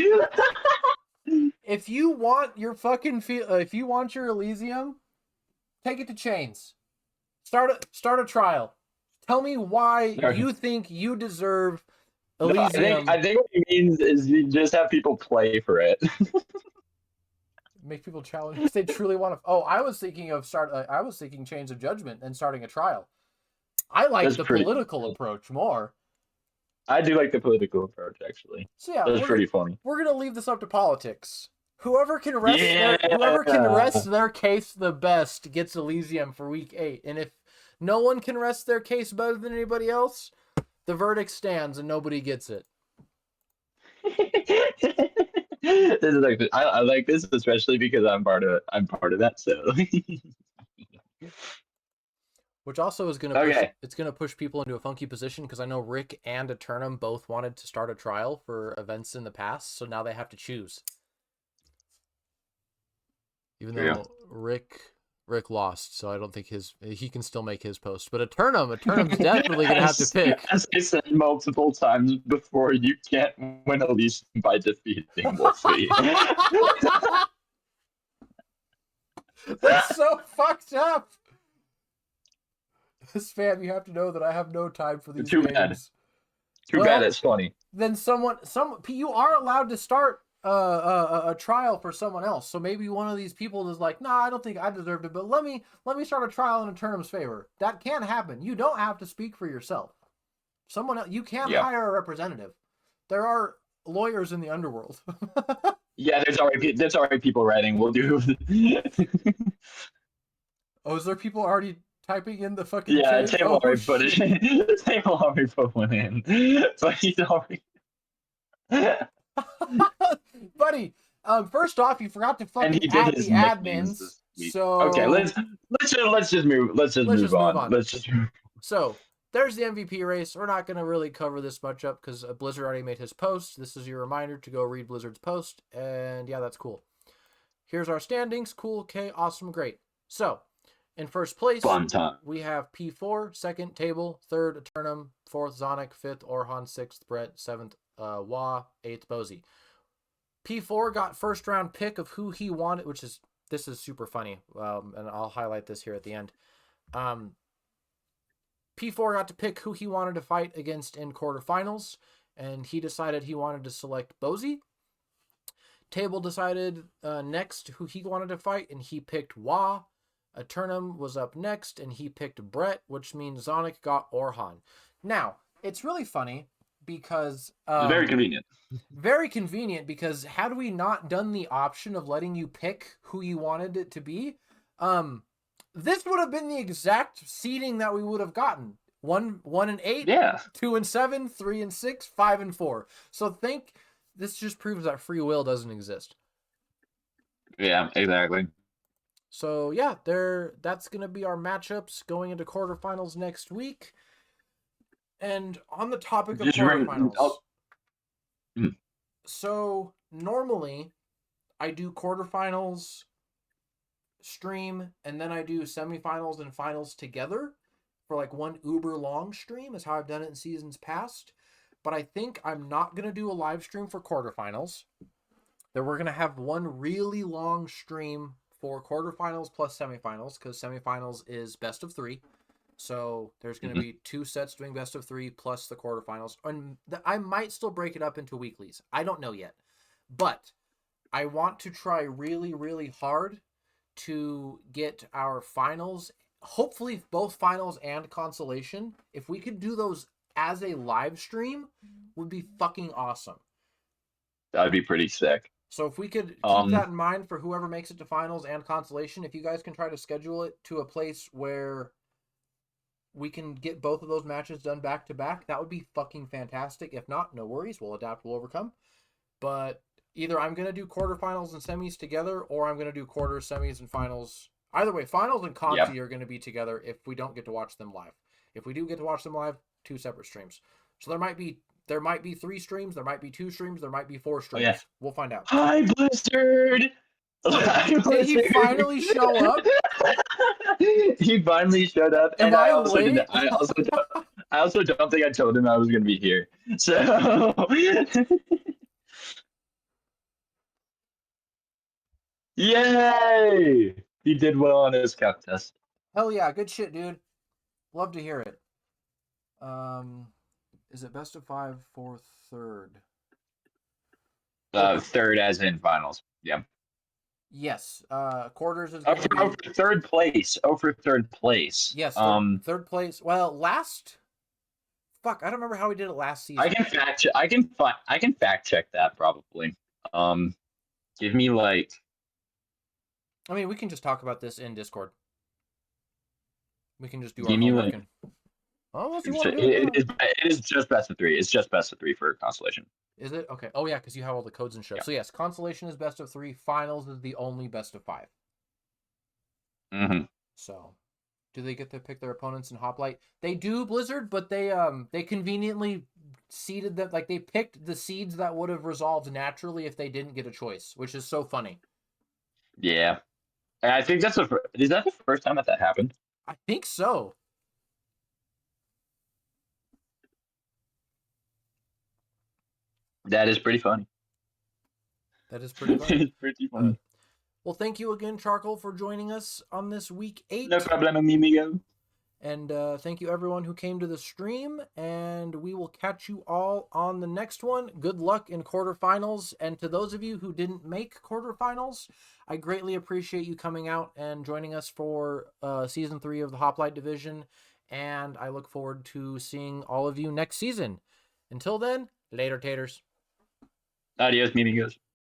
if you want your fucking if you want your Elysium, take it to Chains. Start a trial. Tell me why Okay. you think you deserve No, Elysium. I think what he means is you just have people play for it. Make people challenge if they truly want to. Oh, I was thinking of I was thinking Chains of Judgment and starting a trial. I like That's the pretty political funny. approach more. I do like the political approach actually. So yeah, That's pretty funny. we're gonna leave this up to politics. Yeah. Whoever can rest their case the best gets Elysium for week 8. And if no one can rest their case better than anybody else, the verdict stands and nobody gets it. This is like I like this especially because I'm part of that. So Which also is gonna push okay, it's gonna push people into a funky position because I know Rick and Eternum both wanted to start a trial for events in the past, so now they have to choose. Even true. though Rick lost, so I don't think he can still make his post. But Eternum's definitely gonna have to as, pick. as I said multiple times before, you can't win a least by defeating Wolfie. That's so fucked up. Spam, you have to know that I have no time for these Too bad. games. Too bad. Well, It's funny. then you are allowed to start a trial for someone else. So maybe one of these people is like, "Nah, I don't think I deserved it, but let me start a trial in Eternum's favor." That can happen. You don't have to speak for yourself. Someone else, you can Yeah. hire a representative. There are lawyers in the underworld. Yeah. There's already people writing. We'll do. Oh, is there people already typing in the fucking Yeah. change? Table Oh already put it. shit. Table already put one in. But he's already. Buddy, first off, you forgot to And fucking he did add the his nicknames admins. this week. Okay, So let's just let's move just move on. on. Let's just move. So there's the MVP race. We're not going to really cover this much up because Blizzard already made his post. This is your reminder to go read Blizzard's post. And yeah, that's cool. Here's our standings. Cool. Okay. Awesome. Great. So in first place, Fun time. we have P4, second Table, third Eternum, fourth Zonic, fifth Orhan, sixth Brett, seventh Wah, eighth Bozy. P4 got first round pick of who he wanted, this is super funny, and I'll highlight this here at the end. P4 got to pick who he wanted to fight against in quarterfinals, and he decided he wanted to select Bozy. Table decided next who he wanted to fight, and he picked Wah. Eternum was up next, and he picked Brett, which means Zonic got Orhan. Now, it's really funny because It's very convenient. very convenient because had we not done the option of letting you pick who you wanted it to be, this would have been the exact seeding that we would have gotten. 1 and 8, Yeah. 2 and 7, 3 and 6, 5 and 4. So this just proves that free will doesn't exist. Yeah, exactly. So yeah, that's gonna be our matchups going into quarterfinals next week. And on the topic of quarterfinals. So normally I do quarterfinals stream and then I do semifinals and finals together for like one uber long stream is how I've done it in seasons past. But I think I'm not going to do a live stream for quarterfinals. Then we're going to have one really long stream for quarterfinals plus semifinals because semifinals is best of 3. So there's going to be 2 sets doing best of 3 plus the quarterfinals. And I might still break it up into weeklies. I don't know yet. But I want to try really, really hard to get our finals, hopefully both finals and consolation. If we could do those as a live stream, would be fucking awesome. That'd be pretty sick. So if we could keep that in mind for whoever makes it to finals and consolation, if you guys can try to schedule it to a place where we can get both of those matches done back to back, that would be fucking fantastic. If not, no worries. We'll adapt, we'll overcome. But either I'm going to do quarterfinals and semis together, or I'm going to do quarters, semis, and finals. Either way, finals and conti are going to be together if we don't get to watch them live. If we do get to watch them live, 2 separate streams. So there might be There might be 3 streams, there might be 2 streams, there might be 4 Oh yeah. streams. We'll find out. Hi, Blizzard. Hi, Did he Blizzard. finally show up? He finally showed up, Am and I I also did. late? I also don't think I told him I was going to be here. So, yay! He did well on his cap test. Hell yeah, good shit, dude. Love to hear it. Is it best of 5 for third? Okay. Third, as in finals. Yeah. Yes. Quarters is Oh, going to oh, be. for third place. Oh, for third place. Yes, third place. Well, last. Fuck, I don't remember how we did it last season. I can fact check. I can fact check that probably. Give me like. I mean, we can just talk about this in Discord. We can just do our Give me homework like. and. Oh, unless you want to do It is just best of three. It's just best of three for Constellation. Is it? Okay. Oh, yeah, because you have all the codes and shit. Yeah. So, yes, Constellation is best of 3. Finals is the only best of 5. Mm-hmm. So, do they get to pick their opponents in Hoplite? They do, Blizzard, but they conveniently seeded them. Like, they picked the seeds that would have resolved naturally if they didn't get a choice, which is so funny. Yeah. And I think is that the first time that happened? I think so. That is pretty funny. That is pretty funny. It is pretty funny. Well, thank you again, Charcoal, for joining us on this week 8. No problem, amigo. And thank you, everyone who came to the stream. And we will catch you all on the next one. Good luck in quarterfinals. And to those of you who didn't make quarterfinals, I greatly appreciate you coming out and joining us for Season 3 of the Hoplite Division. And I look forward to seeing all of you next season. Until then, later, taters. Adios, amigos.